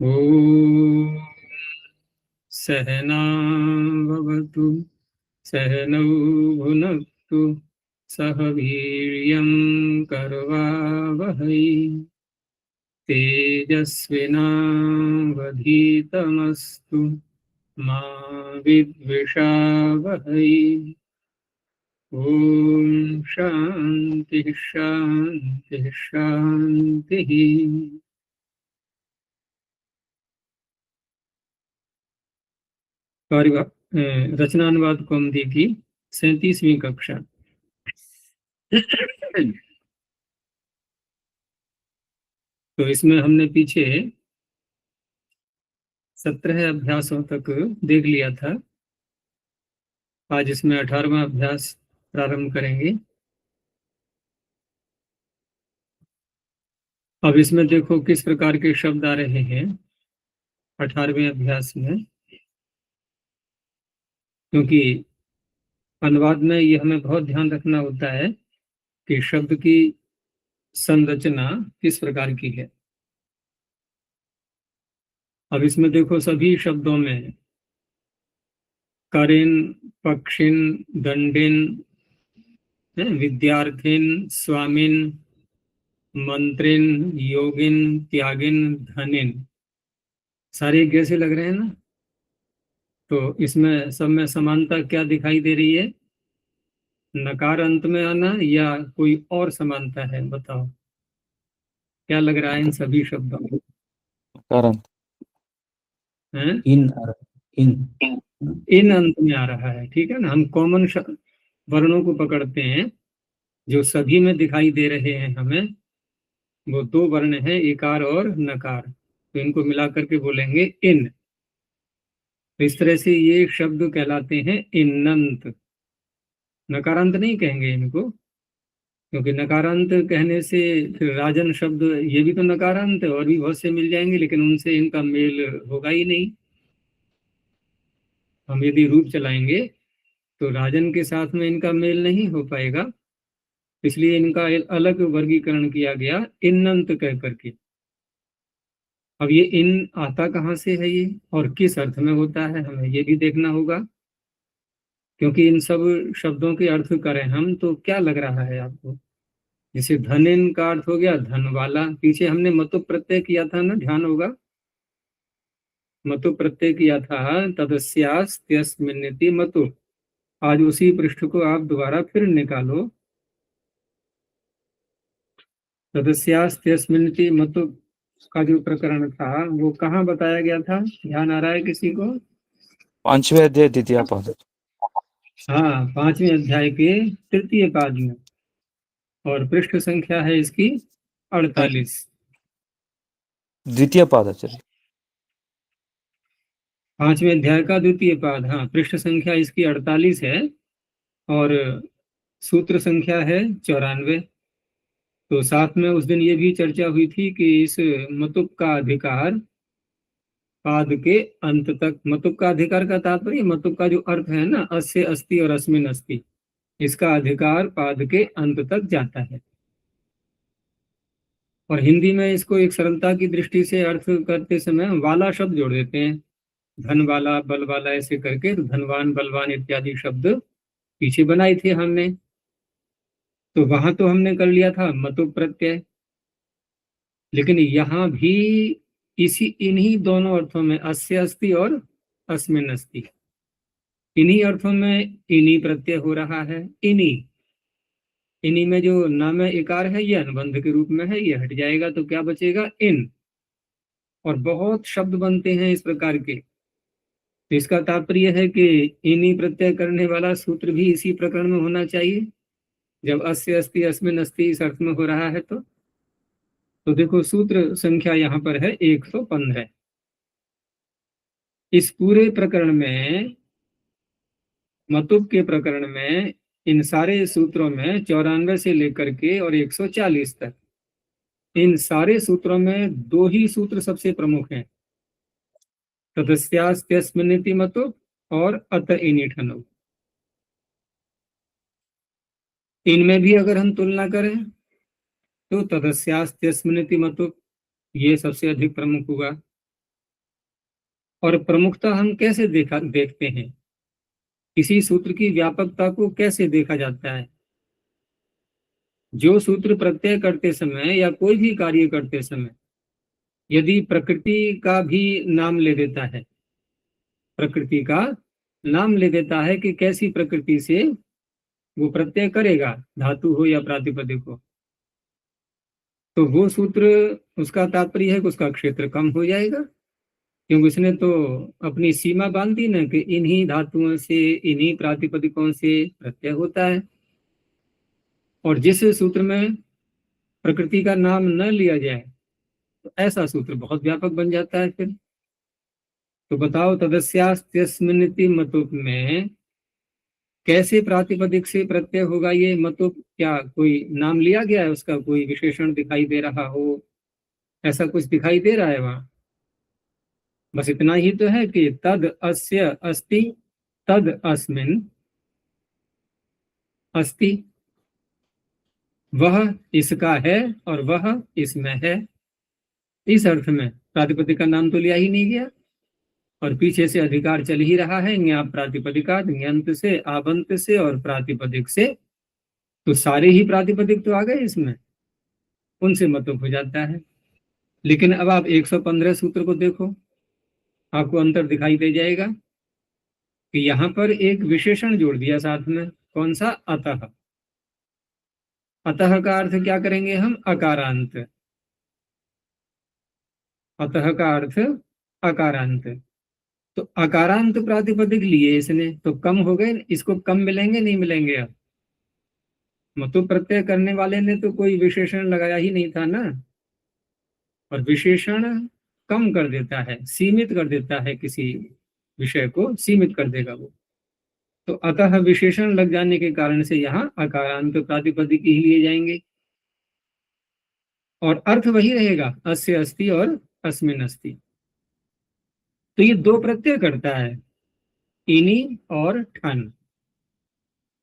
ॐ सहनावतु सहनौ भुनक्तु सह वीर्यं करवावहै तेजस्विनावधीतमस्तु मा विद्विषावहै। ॐ शान्तिः शान्तिः शान्तिः। रचनानुवाद कौमुदी की 37वीं कक्षा। तो इसमें हमने पीछे 17 अभ्यासों तक देख लिया था। आज इसमें 18वां अभ्यास प्रारंभ करेंगे। अब इसमें देखो किस प्रकार के शब्द आ रहे हैं 18वें अभ्यास में, क्योंकि अनुवाद में ये हमें बहुत ध्यान रखना होता है कि शब्द की संरचना किस प्रकार की है। अब इसमें देखो सभी शब्दों में करिन, पक्षिन, दंडिन, विद्यार्थिन, स्वामिन, मंत्रिन, योगिन, त्यागिन, धनिन, सारे कैसे लग रहे हैं ना। तो इसमें सब में समानता क्या दिखाई दे रही है? नकार अंत में आना या कोई और समानता है? बताओ क्या लग रहा है इन सभी शब्दों में? कारण हैं? इन इन अंत में आ रहा है, ठीक है ना। हम कॉमन वर्णों को पकड़ते हैं जो सभी में दिखाई दे रहे हैं हमें, वो दो वर्ण है, इकार और नकार। तो इनको मिलाकर के बोलेंगे इन। तो इस तरह से ये शब्द कहलाते हैं इन्नंत। नकारांत नहीं कहेंगे इनको, क्योंकि नकारांत कहने से फिर राजन शब्द ये भी तो नकारांत है, और भी बहुत से मिल जाएंगे, लेकिन उनसे इनका मेल होगा ही नहीं। हम यदि रूप चलाएंगे तो राजन के साथ में इनका मेल नहीं हो पाएगा, इसलिए इनका अलग वर्गीकरण किया गया इन्नंत कह करके। अब ये इन आता कहाँ से है ये, और किस अर्थ में होता है, हमें ये भी देखना होगा। क्योंकि इन सब शब्दों के अर्थ करें हम तो क्या लग रहा है आपको? जैसे धनिन का अर्थ हो गया धन वाला। पीछे हमने मतु प्रत्यय किया था ना, ध्यान होगा। मतु प्रत्यय किया था तदस्यास्त्यस्मिन्निति मतु। आज उसी पृष्ठ को आप दोबारा फिर निकालो। तदस्यास्त्यस्मिन्निति मतु का जो प्रकरण था वो कहाँ बताया गया था? ध्यान आ रहा है किसी को? 5वें अध्याय द्वितीय पाद। हाँ, 5वें अध्याय के तृतीय पाद में, और पृष्ठ संख्या है इसकी 48। द्वितीय पाद आचार्य। 5वें अध्याय का द्वितीय पाद, हाँ, पृष्ठ संख्या इसकी 48 है और सूत्र संख्या है 94। तो साथ में उस दिन ये भी चर्चा हुई थी कि इस मतुक का अधिकार पाद के अंत तक। मतुक का अधिकार का तात्पर्य मतुक का जो अर्थ है ना, अस्य अस्ति और अस्मिन अस्ति, इसका अधिकार पाद के अंत तक जाता है। और हिंदी में इसको एक सरलता की दृष्टि से अर्थ करते समय वाला शब्द जोड़ देते हैं, धन वाला, बल वाला, ऐसे करके। तो धनवान, बलवान इत्यादि शब्द पीछे बनाए थे हमने। तो वहां तो हमने कर लिया था मतु प्रत्यय, लेकिन यहाँ भी इसी इन्हीं दोनों अर्थों में, अस्य अस्ति और अस्मिन अस्ति, इन्हीं अर्थों में इन्हीं प्रत्यय हो रहा है। इन्हीं इन्हीं में जो नाम इकार है ये अनुबंध के रूप में है, ये हट जाएगा तो क्या बचेगा? इन। और बहुत शब्द बनते हैं इस प्रकार के। तो इसका तात्पर्य है कि इन्हीं प्रत्यय करने वाला सूत्र भी इसी प्रकरण में होना चाहिए, जब अस्य अस्ति अस्मिन अस्ति इस अर्थ में हो रहा है। तो देखो सूत्र संख्या यहाँ पर है 115। इस पूरे प्रकरण में, मतुब के प्रकरण में, इन सारे सूत्रों में 94 से लेकर के और 140 तक, इन सारे सूत्रों में दो ही सूत्र सबसे प्रमुख हैं, तदस्यास्त्यस्मिन्निति मतुब और अत इनिठनो। इनमें भी अगर हम तुलना करें तो तदस्यास्त्यस्मिन्निति मतुब ये सबसे अधिक प्रमुख हुआ। और प्रमुखता हम कैसे देखते हैं, किसी सूत्र की व्यापकता को कैसे देखा जाता है? जो सूत्र प्रत्यय करते समय या कोई भी कार्य करते समय यदि प्रकृति का भी नाम ले देता है, प्रकृति का नाम ले देता है कि कैसी प्रकृति से वो प्रत्यय करेगा, धातु हो या प्रातिपदिक हो, तो वो सूत्र, उसका तात्पर्य है कि उसका क्षेत्र कम हो जाएगा, क्योंकि उसने तो अपनी सीमा बांध दी ना कि इन्हीं धातुओं से, इन्हीं प्रातिपदिकों से प्रत्यय होता है। और जिस सूत्र में प्रकृति का नाम न लिया जाए तो ऐसा सूत्र बहुत व्यापक बन जाता है फिर। तो बताओ, तदस्यास्त्यस्मिन्निति मतुप में कैसे प्रातिपदिक से प्रत्यय होगा? ये मतुप क्या कोई नाम लिया गया है, उसका कोई विशेषण दिखाई दे रहा हो, ऐसा कुछ दिखाई दे रहा है वहां? बस इतना ही तो है कि तद अस्य अस्ति, तद अस्मिन् अस्ति, वह इसका है और वह इसमें है। इस अर्थ में प्रातिपदिक का नाम तो लिया ही नहीं गया, और पीछे से अधिकार चल ही रहा है न्याप प्रातिपदिकात, न्यंत से, आबंत से और प्रातिपदिक से, तो सारे ही प्रातिपदिक तो आ गए इसमें, उनसे मतुप हो जाता है। लेकिन अब आप 115 सूत्र को देखो, आपको अंतर दिखाई दे जाएगा कि यहां पर एक विशेषण जोड़ दिया साथ में। कौन सा? अतः। अतः का अर्थ क्या करेंगे हम? अकारांत। अतः का अर्थ अकारांत। तो अकारांत प्रातिपदिक लिए इसने, तो कम हो गए, इसको कम मिलेंगे नहीं मिलेंगे? अब मतु प्रत्यय करने वाले ने तो कोई विशेषण लगाया ही नहीं था ना, और विशेषण कम कर देता है, सीमित कर देता है, किसी विषय को सीमित कर देगा वो। तो अतः विशेषण लग जाने के कारण से यहाँ अकारांत प्रातिपदिक ही लिए जाएंगे, और अर्थ वही रहेगा, अस्य अस्ति और अस्मिन् अस्ति। तो ये दो प्रत्यय करता है, इनी और ठन।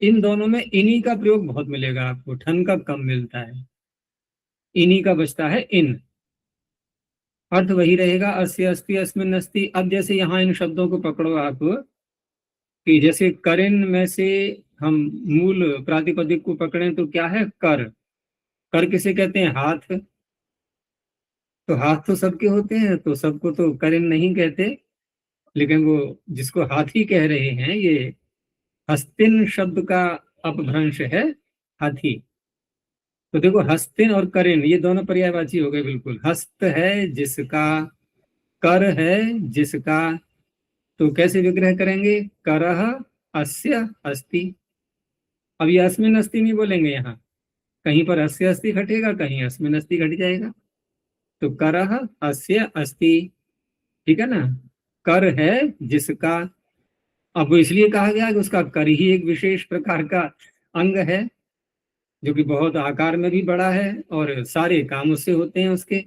इन दोनों में इनी का प्रयोग बहुत मिलेगा आपको, ठन का कम मिलता है। इनी का बचता है इन, अर्थ वही रहेगा, अस्य अस्ति अस्मिन् अस्ति। अब जैसे यहाँ इन शब्दों को पकड़ो आप, कि जैसे करिन में से हम मूल प्रातिपदिक को पकड़ें तो क्या है? कर। कर किसे कहते हैं? हाथ। तो हाथ तो सबके होते हैं, तो सबको तो करिन नहीं कहते, लेकिन वो जिसको हाथी कह रहे हैं, ये हस्तिन शब्द का अपभ्रंश है, हाथी। तो देखो, हस्तिन और करिन ये दोनों पर्यायवाची हो गए बिल्कुल। हस्त है जिसका, कर है जिसका, तो कैसे विग्रह करेंगे? करह अस्य अस्ति। अब ये अस्मिन् अस्ति नहीं बोलेंगे, यहाँ कहीं पर अस्य अस्ति घटेगा, कहीं अस्मिन् अस्ति घट जाएगा। तो करह अस्य अस्ति, ठीक है ना? कर है जिसका। अब इसलिए कहा गया कि उसका कर ही एक विशेष प्रकार का अंग है, जो कि बहुत आकार में भी बड़ा है, और सारे काम उससे होते हैं उसके।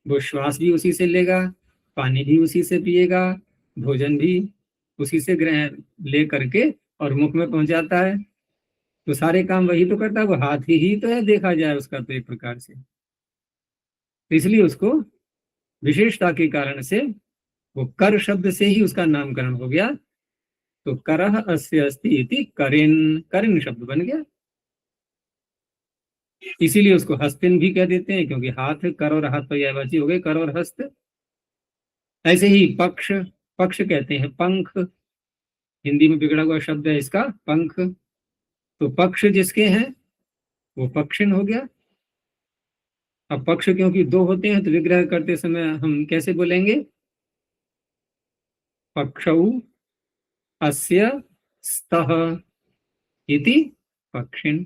वो श्वास भी उसी से लेगा, पानी भी उसी से पिएगा, भोजन भी उसी से ग्रहण ले करके और मुख में पहुंचाता है। तो सारे काम वही तो करता है, वो हाथ ही तो है देखा जाए उसका, तो एक प्रकार से। तो इसलिए उसको विशेषता के कारण से वो कर शब्द से ही उसका नामकरण हो गया। तो करह अस्य अस्ति इति करिन, करिन शब्द बन गया। इसीलिए उसको हस्तिन भी कह देते हैं, क्योंकि हाथ, कर और हाथ पर्यायवाची हो गए, कर और हस्त। ऐसे ही पक्ष, पक्ष कहते हैं पंख, हिंदी में बिगड़ा हुआ शब्द है इसका, पंख। तो पक्ष जिसके हैं वो पक्षिन हो गया। अब पक्ष क्योंकि दो होते हैं, तो विग्रह करते समय हम कैसे बोलेंगे? पक्षौ अस्य स्तः इति पक्षिन।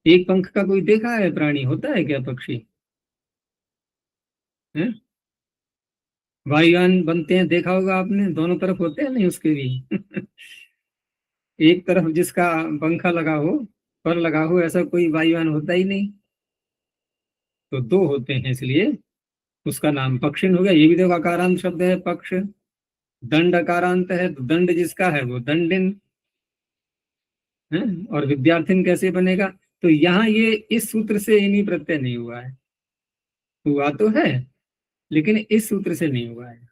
एक पंख का कोई देखा है प्राणी? होता है क्या पक्षी? है? वायुयान बनते हैं, देखा होगा आपने, दोनों तरफ होते हैं नहीं उसके भी। एक तरफ जिसका पंखा लगा हो, पर लगा हो, ऐसा कोई वायुयान होता ही नहीं। तो दो होते हैं, इसलिए उसका नाम पक्षिन हो गया। ये भी देखो अकारांत शब्द है पक्ष। दंड अकारांत है, तो दंड जिसका है वो दंडिन है। और विद्यार्थिन कैसे बनेगा? तो यहाँ ये इस सूत्र से इन्हीं प्रत्यय नहीं हुआ है, हुआ तो है लेकिन इस सूत्र से नहीं हुआ है।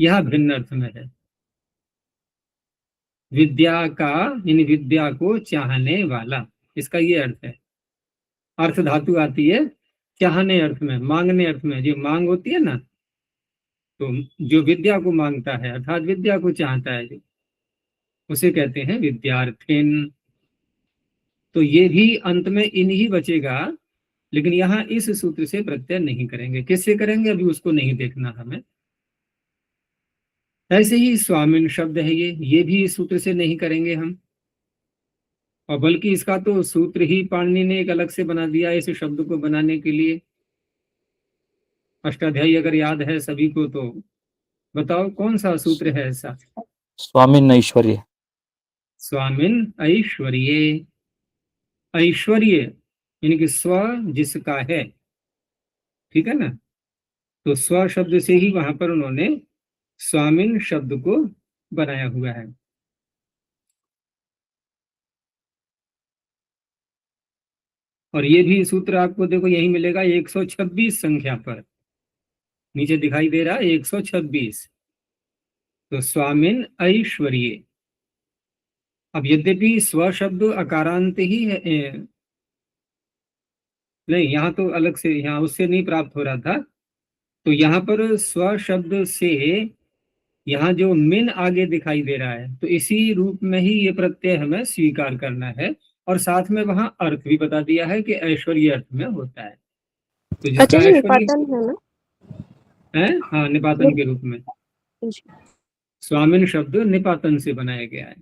यह भिन्न अर्थ में है। विद्या का, यानी विद्या को चाहने वाला, इसका ये अर्थ है। अर्थ धातु आती है चाहने अर्थ में, मांगने अर्थ में। जो मांग होती है ना, तो जो विद्या को मांगता है अर्थात विद्या को चाहता है जो, उसे कहते हैं विद्यार्थिन। तो ये भी अंत में इन ही बचेगा, लेकिन यहाँ इस सूत्र से प्रत्यय नहीं करेंगे। किससे करेंगे अभी उसको नहीं देखना हमें। ऐसे ही स्वामिन शब्द है, ये भी इस सूत्र से नहीं करेंगे हम, और बल्कि इसका तो सूत्र ही पाणिनि ने एक अलग से बना दिया इस शब्द को बनाने के लिए। अष्टाध्यायी अगर याद है सभी को तो बताओ कौन सा सूत्र है ऐसा। स्वामिन ऐश्वर्य। स्वामिन ऐश्वर्य। ऐश्वर्य यानी कि स्व जिसका है, ठीक है ना। तो स्व शब्द से ही वहां पर उन्होंने स्वामिन शब्द को बनाया हुआ है। और ये भी सूत्र आपको देखो यही मिलेगा 126 संख्या पर, नीचे दिखाई दे रहा है 126। तो स्वामिन ऐश्वर्य। अब यद्यपि स्व शब्द अकारांत ही है, नहीं यहाँ तो अलग से, यहाँ उससे नहीं प्राप्त हो रहा था। तो यहाँ पर स्व शब्द से यहाँ जो मिन आगे दिखाई दे रहा है, तो इसी रूप में ही ये प्रत्यय हमें स्वीकार करना है। और साथ में वहां अर्थ भी बता दिया है कि ऐश्वर्य अर्थ में होता है। तो जिसका अच्छा जी, ऐश्वर्य निपातन है ना? है, हाँ निपातन के रूप में। जी। स्वामिन शब्द निपातन से बनाया गया है।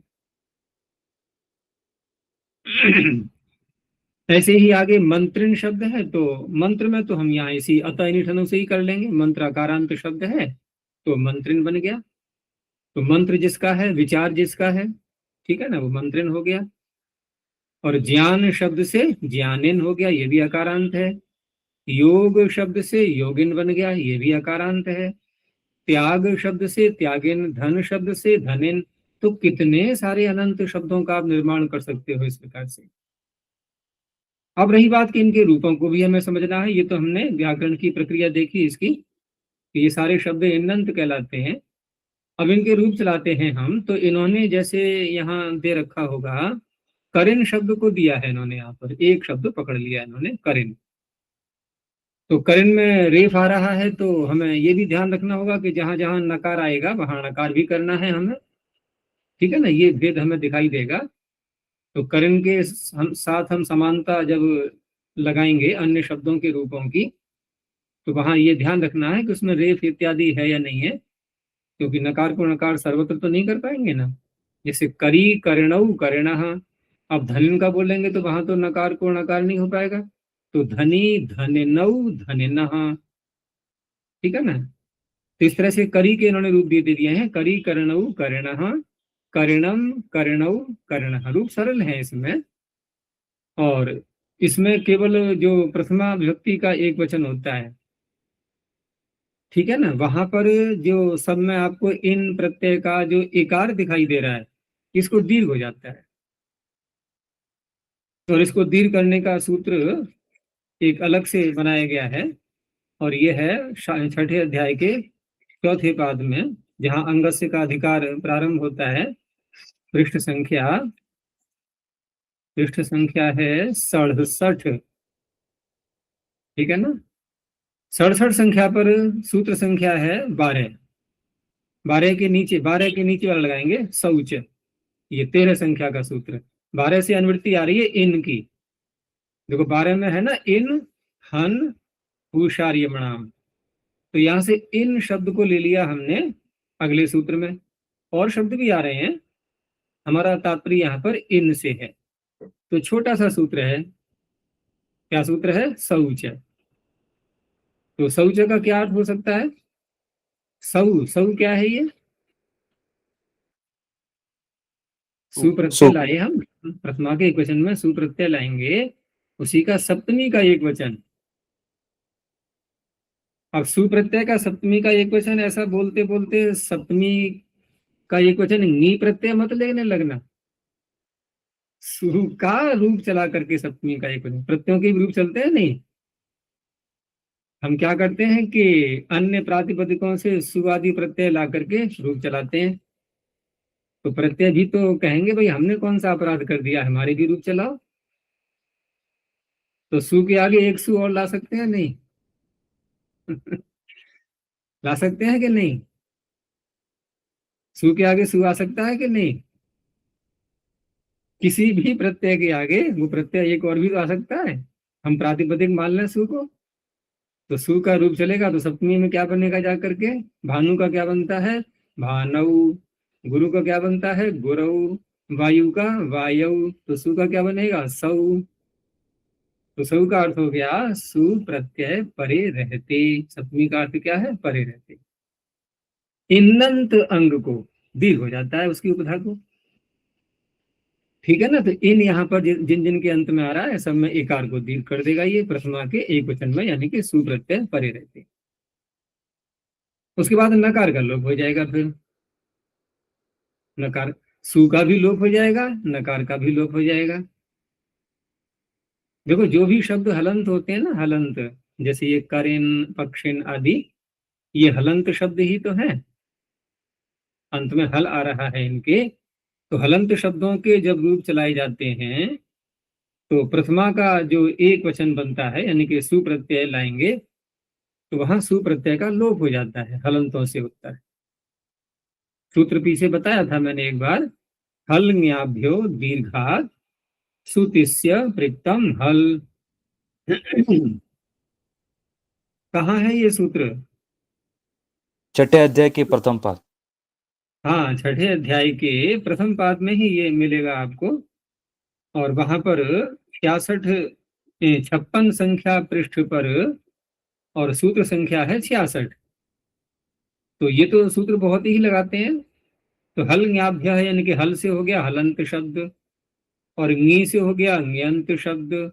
ऐसे ही आगे मंत्रिन शब्द है, तो मंत्र में तो हम यहाँ इसी अतः निठनों से ही कर लेंगे। मंत्र अकारांत शब्द है तो मंत्रिन बन गया। तो मंत्र जिसका है, विचार जिसका है, ठीक है ना, वो मंत्रिन हो गया। और ज्ञान शब्द से ज्ञानिन हो गया, ये भी अकारांत है। योग शब्द से योगिन बन गया, ये भी अकारांत है। त्याग शब्द से त्यागिन, धन शब्द से धनिन। तो कितने सारे अनंत शब्दों का आप निर्माण कर सकते हो इस प्रकार से। अब रही बात कि इनके रूपों को भी हमें समझना है। ये तो हमने व्याकरण की प्रक्रिया देखी इसकी, कि ये सारे शब्द इनंत कहलाते हैं। अब इनके रूप चलाते हैं हम, तो इन्होंने जैसे यहाँ दे रखा होगा, करिन शब्द को दिया है इन्होंने, यहाँ पर एक शब्द पकड़ लिया इन्होंने, करिन। तो करिन में रेफ आ रहा है, तो हमें ये भी ध्यान रखना होगा कि जहां जहां नकार आएगा वहां नकार भी करना है हमें, ठीक है ना। ये भेद हमें दिखाई देगा। तो करिन के साथ हम समानता जब लगाएंगे अन्य शब्दों के रूपों की, तो वहां ये ध्यान रखना है कि उसमें रेफ इत्यादि है या नहीं है, क्योंकि नकार को नकार सर्वत्र तो नहीं कर पाएंगे ना। जैसे करी करणऊ करणः, अब धनिन का बोलेंगे तो वहां तो नकार को नकार नहीं हो पाएगा। तो धनी धनिनऊ धनिनः, ठीक है ना। तो इस तरह से करी के इन्होंने रूप दे दिए हैं, करी करणऊ करणः, करणम करणऊ करणः। रूप सरल है इसमें। और इसमें केवल जो प्रथमा विभक्ति का एक वचन होता है, ठीक है ना, वहां पर जो सब में आपको इन प्रत्यय का जो इकार दिखाई दे रहा है, इसको दीर्घ हो जाता है। और इसको दीर्घ करने का सूत्र एक अलग से बनाया गया है, और ये है 6ठे अध्याय के 4थे पाद में, जहां अंगस्य का अधिकार प्रारंभ होता है। पृष्ठ संख्या है 67, ठीक है ना। 67 संख्या पर सूत्र संख्या है 12। 12 के नीचे वाला लगाएंगे शौच, ये 13 संख्या का सूत्र। 12 से अनुवृत्ति आ रही है इन की। देखो 12 में है ना इन हन भूषार्यमणाम, तो यहां से इन शब्द को ले लिया हमने अगले सूत्र में। और शब्द भी आ रहे हैं, हमारा तात्पर्य यहाँ पर इन से है। तो छोटा सा सूत्र है, क्या सूत्र है, शौच। तो शौच का क्या अर्थ हो सकता है, सौ क्या है ये, सुप्रत्यय लाए हम, प्रथमा के एक वचन में सुप्रत्यय लाएंगे, उसी का सप्तमी का एक वचन। अब सुप्रत्यय का सप्तमी का एक वचन, ऐसा बोलते बोलते सप्तमी का एक वचन नी प्रत्यय मत लेने लगना। सु का रूप चला करके सप्तमी का एक वचन, प्रत्ययों के भी रूप चलते हैं नहीं। हम क्या करते हैं कि अन्य प्रातिपदिकों से सु आदि प्रत्यय ला करके रूप चलाते हैं। तो प्रत्यय भी तो कहेंगे भाई हमने कौन सा अपराध कर दिया, हमारे भी रूप चलाओ। तो सु के आगे एक सु और ला सकते हैं नहीं? ला सकते हैं कि नहीं? सु के आगे सु आ सकता है कि नहीं? किसी भी प्रत्यय के आगे वो प्रत्यय एक और भी तो आ सकता है। हम प्रातिपदिक मान लें सु को, तो सु का रूप चलेगा तो सप्तमी में क्या बनेगा जा करके? भानु का क्या बनता है? भानऊ। गुरु का क्या बनता है? गुरऊ। वायु का वायु। तो सु का क्या बनेगा? सौ। तो सु का अर्थ हो गया सु प्रत्यय परे रहते। सप्तमी का अर्थ क्या है? परे रहते। इन्नंत अंग को दीर्घ हो जाता है उसकी उपधा को। ठीक है ना? तो इन यहाँ पर जिन जिन के अंत में आ रहा है सब में एकार को दीर्घ कर देगा ये प्रथमा के एक वचन में, यानी कि सु प्रत्यय परे रहते। उसके बाद नकार का लोप हो जाएगा। फिर नकार, सु का भी लोप हो जाएगा, नकार का भी लोप हो जाएगा। देखो जो भी शब्द हलंत होते हैं ना, हलंत, जैसे ये करेन पक्षिन आदि, ये हलंत शब्द ही तो है। अंत में हल आ रहा है इनके। तो हलंत शब्दों के जब रूप चलाए जाते हैं तो प्रथमा का जो एक वचन बनता है यानी कि सु प्रत्यय लाएंगे तो वहां सु प्रत्यय का लोप हो जाता है, हलंतों से उत्तर। सूत्र पीछे बताया था मैंने एक बार। हल न्याभ्यो दीर्घात सुतिस्य प्रिक्तम हल। कहाँ है ये सूत्र? छठे अध्याय की प्रथम पाद। हाँ, छठे अध्याय के प्रथम पाद में ही ये मिलेगा आपको। और वहां पर 56 संख्या पृष्ठ पर और सूत्र संख्या है 66। तो ये तो सूत्र बहुत ही लगाते हैं। तो हल न्याभ्य है यानी कि हल से हो गया हलंत शब्द, और नी से हो गया न्यंत शब्द,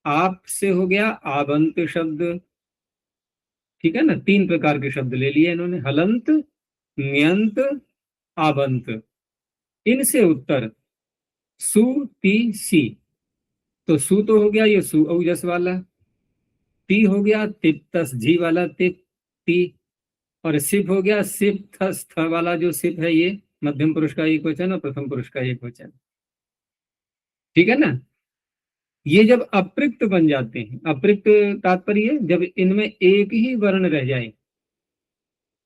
आप से हो गया आबंत शब्द। ठीक है ना? 3 प्रकार के शब्द ले लिए इन्होंने, हलंत, न्यंत, आबंत। इनसे उत्तर सु ती सी। तो सु तो हो गया ये सु औजस वाला, ती हो गया तिप तस झी वाला तिप ती, और सिप हो गया सिप थस थ वाला जो सिप है ये मध्यम पुरुष का एक वचन और प्रथम पुरुष का एक वचन। ठीक है ना? ये जब अप्रिक्त बन जाते हैं, अप्रिक्त तात्पर्य जब इनमें एक ही वर्ण रह जाए,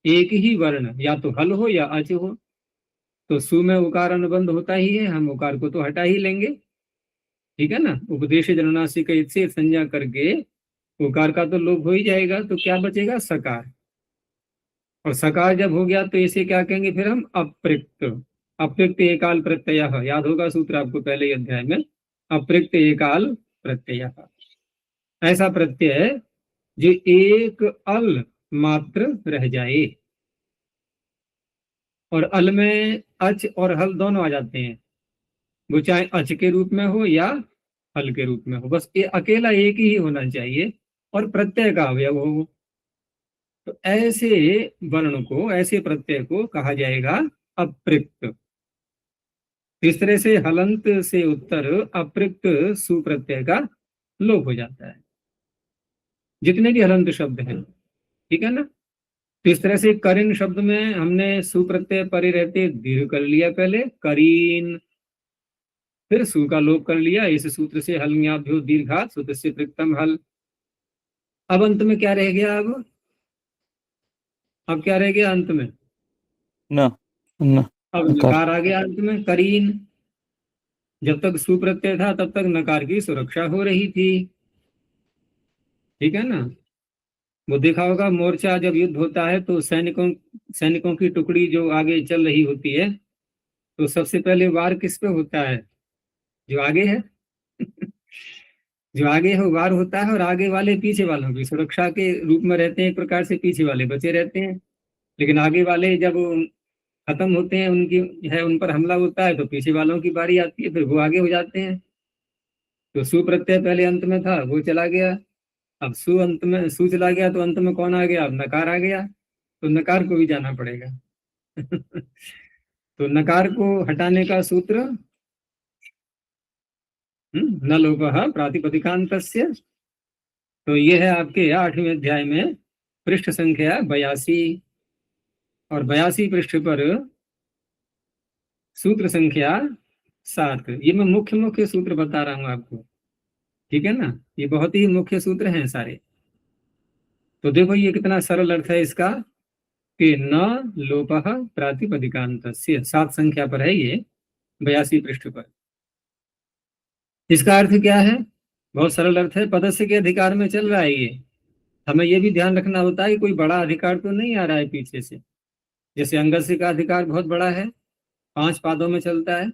एक ही वर्ण, या तो हल हो या अच हो, तो सु में उकार अनुबंध होता ही है, हम उकार को तो हटा ही लेंगे। ठीक है ना? उपदेश जननासिक से संज्ञा करके उकार का तो लोप हो ही जाएगा, तो क्या बचेगा? सकार। और सकार जब हो गया तो इसे क्या कहेंगे फिर हम? अप्रिक्त। अप्रिक्त एकाल प्रत्यय, याद होगा सूत्र आपको पहले ही अध्याय में। अप्रिक्त एकाल प्रत्यय, ऐसा प्रत्यय जो एक अल मात्र रह जाए। और अल में अच और हल दोनों आ जाते हैं, वो चाहे अच के रूप में हो या हल के रूप में हो, बस ये अकेला एक ही होना चाहिए और प्रत्यय का अवयव हो। तो ऐसे वर्ण को, ऐसे प्रत्यय को कहा जाएगा अप्रिक्त। इस तरह से हलंत से उत्तर अप्रिक्त सुप्रत्यय का लोप हो जाता है, जितने भी हलंत शब्द हैं। ठीक है ना? तो इस तरह से करीन शब्द में हमने सुप्रत्यय परे रहते दीर्घ कर लिया पहले, करीन, फिर सु का लोप कर लिया। इस सूत्र से हल न्याभ्यो दीर्घात सूत्र से प्रिक्तम हल। अब अंत में क्या रह गया? अब क्या रह गया अंत में? न न अब नकार। नकार आ गया अंत में, करीन। जब तक सुप्रत्यय था तब तक नकार की सुरक्षा हो रही थी। ठीक है ना? वो देखा होगा मोर्चा जब युद्ध होता है तो सैनिकों की टुकड़ी जो आगे चल रही होती है तो सबसे पहले वार किस पे होता है? जो आगे है। जो आगे है वो वार होता है, और आगे वाले पीछे वालों की सुरक्षा के रूप में रहते हैं, एक प्रकार से पीछे वाले बचे रहते हैं। लेकिन आगे वाले जब खत्म होते हैं, उनकी है उन पर हमला होता है, तो पीछे वालों की बारी आती है, फिर वो आगे हो जाते हैं। तो सु प्रत्यय पहले अंत में था, वो चला गया। अब सु अंत में, सु चला गया तो अंत में कौन आ गया? अब नकार आ गया, तो नकार को भी जाना पड़ेगा। तो नकार को हटाने का सूत्र न लोपः प्रातिपदिकान्तस्य तो ये है आपके 8वें अध्याय में पृष्ठ संख्या 82 और 82 पृष्ठ पर सूत्र संख्या 7। ये मैं मुख्य मुख्य सूत्र बता रहा हूं आपको, ठीक है ना। ये बहुत ही मुख्य सूत्र हैं सारे। तो देखो ये कितना सरल अर्थ है इसका कि न लोपः प्रातिपदिकान्तस्य, 7 संख्या पर है ये, 82 पृष्ठ पर। इसका अर्थ क्या है? बहुत सरल अर्थ है, पदस्य के अधिकार में चल रहा है ये। हमें ये भी ध्यान रखना होता है कि कोई बड़ा अधिकार तो नहीं आ रहा है पीछे से। जैसे अंगस्य का अधिकार बहुत बड़ा है, 5 पादों में चलता है,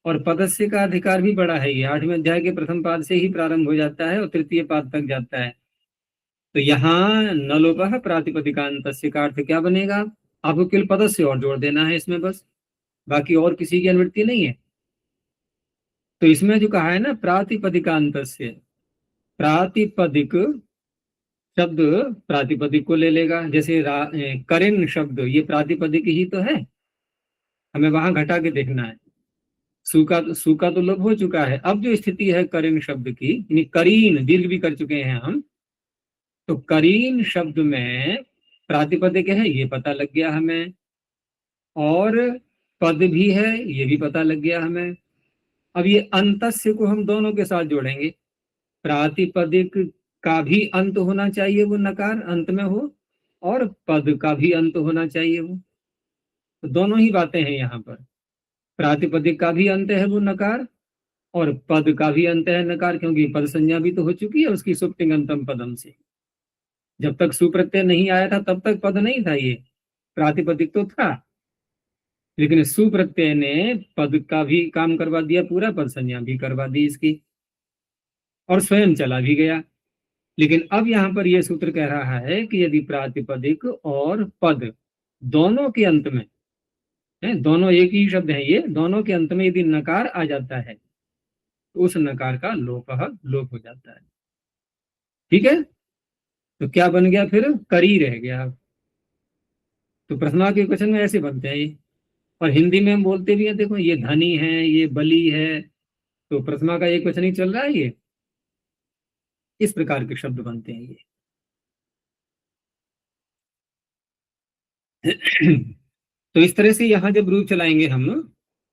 और पदस्य का अधिकार भी बड़ा है। ये 8वें अध्याय के प्रथम पाद से ही प्रारंभ हो जाता है और तृतीय पाद तक जाता है। तो यहाँ न लोपः प्रातिपदिकान्तस्य का अर्थ क्या बनेगा? आपको केवल पदस्य और जोड़ देना है इसमें बस, बाकी और किसी की अनुवृत्ति नहीं है। तो इसमें जो कहा है ना प्रातिपदिकान्तस्य, प्रातिपदिक शब्द प्रातिपदिक को ले लेगा। जैसे करेन शब्द, ये प्रातिपदिक ही तो है, हमें वहां घटा के देखना है। सु का तो लोप हो चुका है। अब जो स्थिति है करेन शब्द की, यानी करीन दीर्घ भी कर चुके हैं हम, तो करीन शब्द में प्रातिपदिक है ये पता लग गया हमें, और पद भी है ये भी पता लग गया हमें। अब ये अंतस्य को हम दोनों के साथ जोड़ेंगे। प्रातिपदिक का भी अंत होना चाहिए, वो नकार अंत में हो, और पद का भी अंत होना चाहिए वो। तो दोनों ही बातें हैं यहाँ पर। प्रातिपदिक का भी अंत है वो नकार, और पद का भी अंत है नकार, क्योंकि पद संज्ञा भी तो हो चुकी है उसकी सुप्तिंगंतम पदम से। जब तक सुप्रत्यय नहीं आया था तब तक पद नहीं था, ये प्रातिपदिक तो था, लेकिन सुप्रत्यय ने पद का भी काम करवा दिया पूरा, पद संज्ञा भी करवा दी इसकी, और स्वयं चला भी गया। लेकिन अब यहाँ पर यह सूत्र कह रहा है कि यदि प्रातिपदिक और पद दोनों के अंत में है, दोनों एक ही शब्द है, ये दोनों के अंत में यदि नकार आ जाता है तो उस नकार का लोपः लोप हो जाता है। ठीक है, तो क्या बन गया फिर? करी रह गया। तो प्रथमा के क्वेश्चन में ऐसे बनते हैं ये, और हिंदी में हम बोलते भी हैं, देखो ये धनी है, ये बली है, तो प्रथमा का एक क्वेश्चन ही चल रहा है ये। इस प्रकार के शब्द बनते हैं ये। तो इस तरह से यहाँ जब रूप चलाएंगे हम,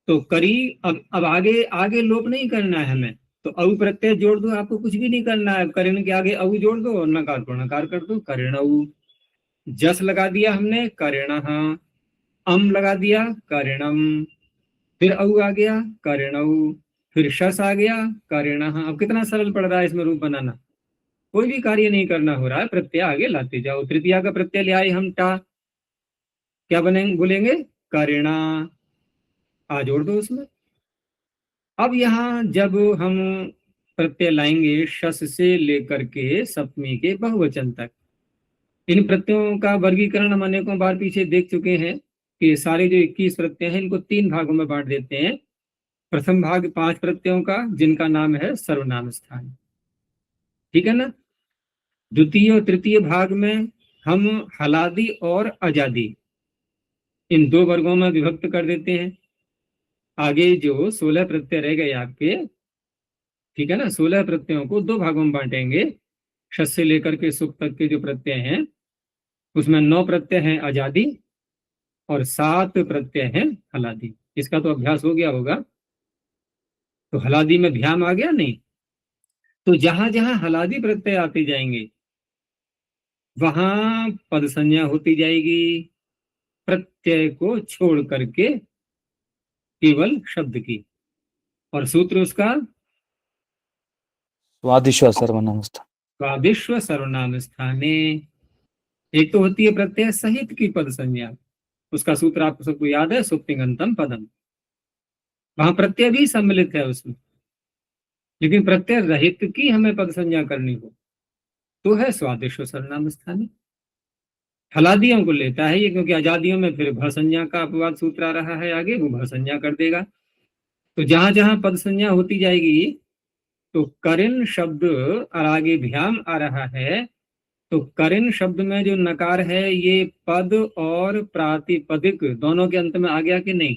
तो करी, अब आगे आगे लोप नहीं करना है हमें, तो अउ प्रत्यय जोड़ दो, आपको कुछ भी नहीं करना है। करण के आगे अउ जोड़ दो और नकार को नकार कर दो, करणऊ। जस लगा दिया हमने, करणः। अम लगा दिया, करणम। फिर अउ आ गया, करणऊ। फिर शस आ गया, करणः। अब कितना सरल पड़ रहा है इसमें रूप बनाना, कोई भी कार्य नहीं करना हो रहा है, प्रत्यय आगे लाते जाओ। तृतीया का प्रत्यय ले आए हम टा, क्या बनेंगे बोलेंगे? करणा। आ जोड़ दो उसमें। अब यहाँ जब हम प्रत्यय लाएंगे शस से लेकर के सप्तमी के बहुवचन तक, इन प्रत्ययों का वर्गीकरण हम अनेकों बार पीछे देख चुके हैं कि सारे जो 21 प्रत्यय हैं इनको 3 भागों में बांट देते हैं। प्रथम भाग 5 प्रत्ययों का, जिनका नाम है सर्वनाम स्थान, ठीक है ना। द्वितीय और तृतीय भाग में हम हलादि और अजादि, इन 2 वर्गों में विभक्त कर देते हैं। आगे जो 16 प्रत्यय रह गए आपके, ठीक है ना, 16 प्रत्ययों को 2 भागों में बांटेंगे। शस से लेकर के सुख तक के जो प्रत्यय हैं उसमें 9 प्रत्यय हैं अजादि और 7 प्रत्यय हैं हलादि। इसका तो अभ्यास हो गया होगा। तो हलादि में भ्याम आ गया नहीं, तो जहां जहां हलादि प्रत्यय आते जाएंगे वहां पद संज्ञा होती जाएगी, प्रत्यय को छोड़ करके केवल शब्द की। और सूत्र उसका स्वादिश्व सर्वनाम स्थान। स्वादिश्व सर्वनाम स्थाने। एक तो होती है प्रत्यय सहित की पद संज्ञा, उसका सूत्र आपको सबको याद है, सुप्तिंगंतम पदम। वहां प्रत्यय भी सम्मिलित है उसमें, लेकिन प्रत्यय रहित की हमें पद संज्ञा करनी हो तो है स्वादिश्व सर्वनाम स्थाने। हलादियों को लेता है ये, क्योंकि आजादियों में फिर भ संज्ञा का अपवाद सूत्र आ रहा है आगे, वो भ संज्ञा कर देगा। तो जहां जहां पद संज्ञा होती जाएगी, तो करिन शब्द और आगे भ्याम आ रहा है, तो करिन शब्द में जो नकार है ये पद और प्रातिपदिक दोनों के अंत में आ गया कि नहीं?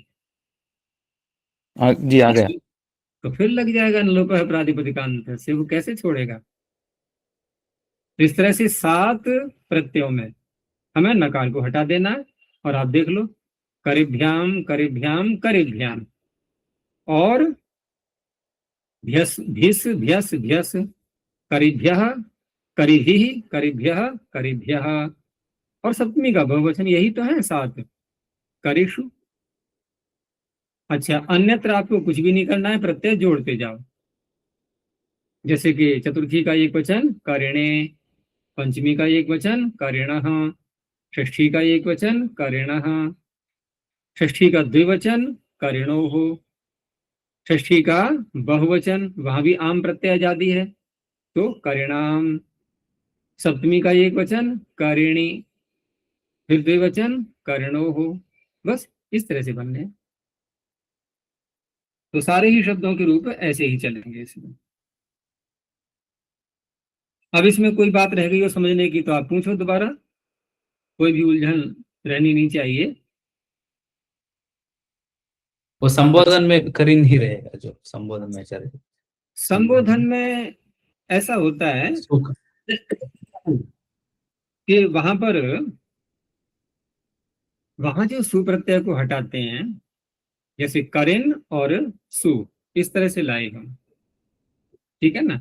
जी आ गया। तो फिर लग जाएगा लोप है प्रातिपदिकांत से, वो कैसे छोड़ेगा? तो इस तरह से 7 प्रत्ययों में हमें नकार को हटा देना है। और आप देख लो, करिभ्याम करिभ्याम करिभ्याम, और भ्यस भिस भ्यस भ्यस, करिभ्यः करिभिः करिभ्यः करिभ्यः, और सप्तमी का बहुवचन यही तो है 7, करिषु। अच्छा, अन्यत्र आपको कुछ भी नहीं करना है, प्रत्यय जोड़ते जाओ। जैसे कि चतुर्थी का एक वचन करिणे, पंचमी का एक वचन करिणः, षष्ठी का एक वचन करिणः, षष्ठी का द्विवचन करिणोः, षष्ठी का बहुवचन, वहां भी आम प्रत्यय आजादी है तो करिणाम, सप्तमी का एक वचन करिणी, फिर द्विवचन करिणोः। बस इस तरह से बनने हैं। तो सारे ही शब्दों के रूप ऐसे ही चलेंगे इसमें। अब इसमें कोई बात रह गई हो समझने की तो आप पूछो दोबारा, कोई भी उलझन रहनी नहीं चाहिए। वो संबोधन में करीन ही रहेगा, जो संबोधन में चले। संबोधन में ऐसा होता है सुख। कि वहां जो सु प्रत्यय को हटाते हैं, जैसे करिन और सु, इस तरह से लाए हम, ठीक है ना।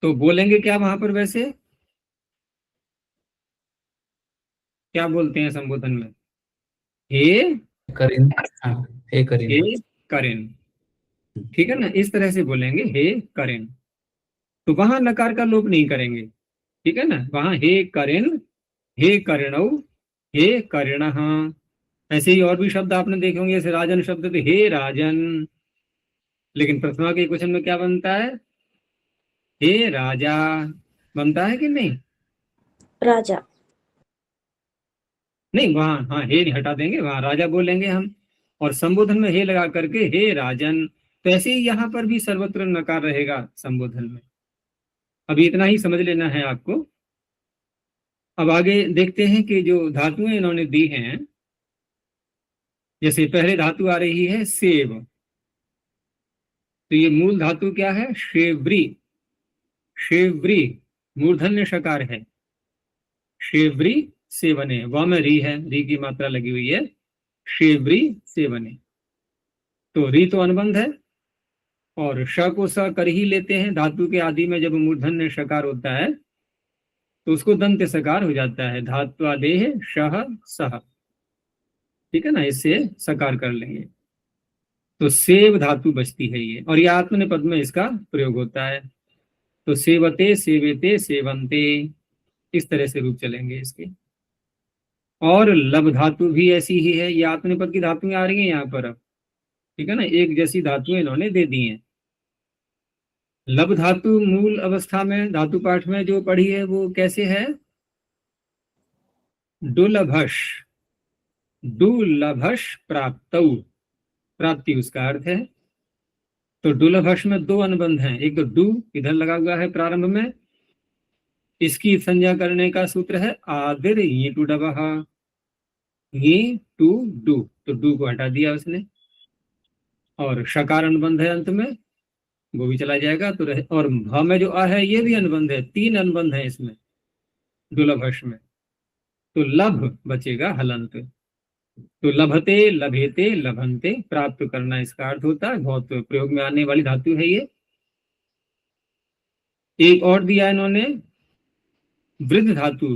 तो बोलेंगे क्या वहां पर, वैसे क्या बोलते हैं संबोधन में? हे करीन, हाँ, हे करीन। हे करिन, ठीक है ना, इस तरह से बोलेंगे हे करिन। तो वहां नकार का लोप नहीं करेंगे, ठीक है ना। वहां हे करिन, हे करिणौ, हे करिणः। ऐसे ही और भी शब्द आपने देखे होंगे, जैसे राजन शब्द, तो हे राजन, लेकिन प्रथमा के क्वेश्चन में क्या बनता है? हे राजा बनता है कि नहीं? राजा। नहीं, वहां हाँ हे नहीं हटा देंगे, वहां राजा बोलेंगे हम, और संबोधन में हे लगा करके हे राजन। तो ऐसे ही यहाँ पर भी सर्वत्र नकार रहेगा संबोधन में। अभी इतना ही समझ लेना है आपको। अब आगे देखते हैं कि जो धातुएं इन्होंने दी हैं, जैसे पहले धातु आ रही है सेव, तो ये मूल धातु क्या है? शेवरी, शेवरी मूर्धन्य शकार है, शेवरी सेवने, व में री है, री की मात्रा लगी हुई है, शेवरी सेवने। तो री तो अनुबंध है, और श को स कर ही लेते हैं। धातु के आदि में जब मूर्धन्य शकार होता है तो उसको दंत सकार हो जाता है, धात्वादेह शह सह, ठीक है ना, इससे सकार कर लेंगे। तो सेव धातु बचती है ये, और ये आत्मनेपद में इसका प्रयोग होता है। तो सेवते सेवेते सेवंते, इस तरह से रूप चलेंगे इसके। और लब धातु भी ऐसी ही है, ये आत्मनेपद की धातुएं आ रही हैं यहाँ पर, ठीक है ना, एक जैसी धातुएं इन्होंने दे दी हैं। लब धातु मूल अवस्था में धातु पाठ में जो पढ़ी है वो कैसे है? दुलभश, दुलभश प्राप्तौ, प्राप्ति उसका अर्थ है। तो दुलभश में दो अनुबंध हैं, एक तो डू इधर लगा हुआ है प्रारंभ में, इसकी संज्ञा करने का सूत्र है आदिर ये टू डबह, ये टू डू, तो डू को हटा दिया उसने। और शकार अनुबंध है अंत में, वो भी चला जाएगा तो रहे। और भ में जो आ है ये भी अनुबंध है, 3 अनुबंध है इसमें दुलभश में। तो लभ बचेगा हलंत। तो लभते लभेते लभंते, प्राप्त करना इसका अर्थ होता है, बहुत प्रयोग में आने वाली धातु है ये। एक और दिया इन्होंने वृद्ध धातु,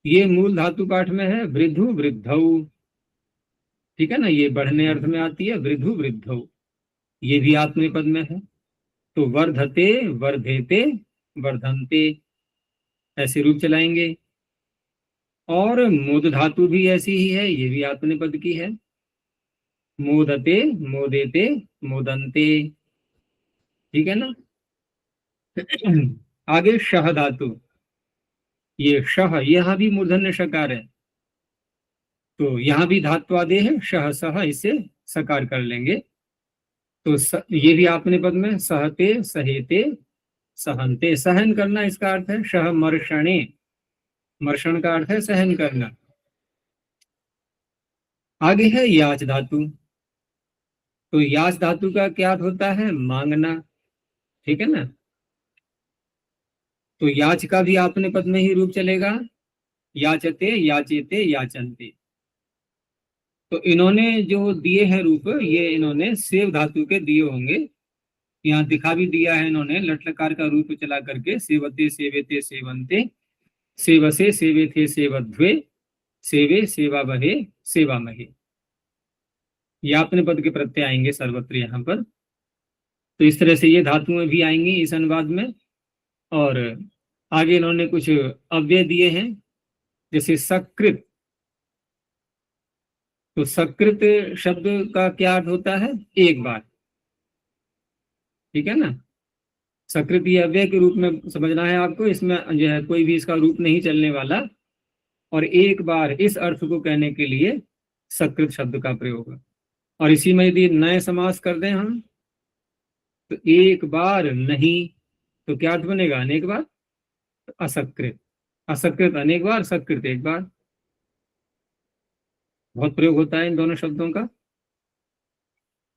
ये मूल धातु पाठ में है वृद्धु वृद्धौ, ठीक है ना, ये बढ़ने अर्थ में आती है वृद्धु वृद्धौ, ये भी आत्मनेपद में है। तो वर्धते वर्धेते वर्धन्ते, ऐसे रूप चलाएंगे। और मोद धातु भी ऐसी ही है, ये भी आत्मनेपद की है, मोदते मोदेते मोदन्ते, ठीक है ना। आगे शह धातु, ये शह, यहाँ भी मूर्धन्य शकार है, तो यहाँ भी धात्वादे है शह सह, इसे सकार कर लेंगे। तो ये भी आत्मनेपद में सहते सहेते सहनते, सहन करना इसका अर्थ है शह मर्षणे, मर्षण का अर्थ है सहन करना। आगे है याच धातु, तो याच धातु का क्या अर्थ होता है? मांगना, ठीक है ना। तो याच का भी आपने पद में ही रूप चलेगा, याचते, याचेते, याचनते। तो इन्होंने जो दिए हैं रूप, ये इन्होंने सेव धातु के दिए होंगे। यहाँ दिखा भी दिया है इन्होंने, लट लकार का रूप चला करके, सेवते, सेवेते, सेवंते, सेवसे, सेवेथे, सेवध्वे, सेवे, सेवावहे, सेवामहे। ये अपने पद के प्रत्यय आएंगे सर्वत्र यहाँ पर। तो इस तरह से ये धातुएं भी आएंगी इस अनुवाद में। और आगे इन्होंने कुछ अव्यय दिए हैं, जैसे सकृत। तो सकृत शब्द का क्या अर्थ होता है? एक बार। ठीक है ना? सकृत ये अव्यय के रूप में समझना है आपको, इसमें जो है कोई भी इसका रूप नहीं चलने वाला। और एक बार इस अर्थ को कहने के लिए सकृत शब्द का प्रयोग है। और इसी में यदि नए समास कर दें हम, तो एक बार नहीं, तो क्या अर्थ बनेगा? अनेक बार। तो असकृत, असकृत अनेक बार, सकृत एक बार। बहुत प्रयोग होता है इन दोनों शब्दों का।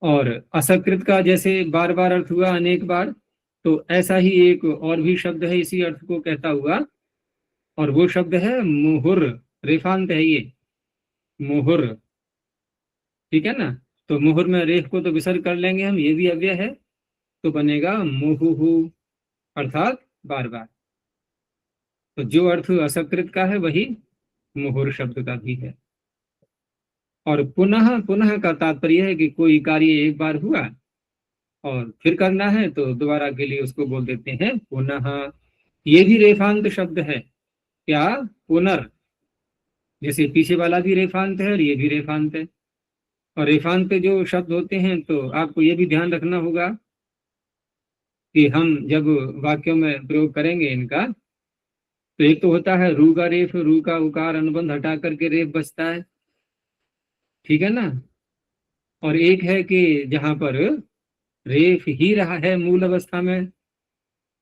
और असकृत का जैसे बार बार अर्थ हुआ, अनेक बार, तो ऐसा ही एक और भी शब्द है इसी अर्थ को कहता हुआ, और वो शब्द है मुहुर। रेफांत है ये, मुहुर। ठीक है ना? तो मुहुर में रेफ को तो विसर्ग कर लेंगे हम, ये भी अव्यय है, तो बनेगा मुहुहु, अर्थात बार बार। तो जो अर्थ असकृत का है वही मुहुर शब्द का भी है। और पुनः, पुनः का तात्पर्य है कि कोई कार्य एक बार हुआ और फिर करना है, तो दोबारा के लिए उसको बोल देते हैं पुनः। ये भी रेफांत शब्द है। क्या? पुनर। जैसे पीछे वाला भी रेफांत है और ये भी रेफांत है। और रेफांत पे जो शब्द होते हैं, तो आपको ये भी ध्यान रखना होगा कि हम जब वाक्यों में प्रयोग करेंगे इनका, तो एक तो होता है रू का रेफ, रू का उकार अनुबंध हटा करके रेफ बचता है। ठीक है ना? और एक है कि जहां पर रेफ ही रहा है मूल अवस्था में,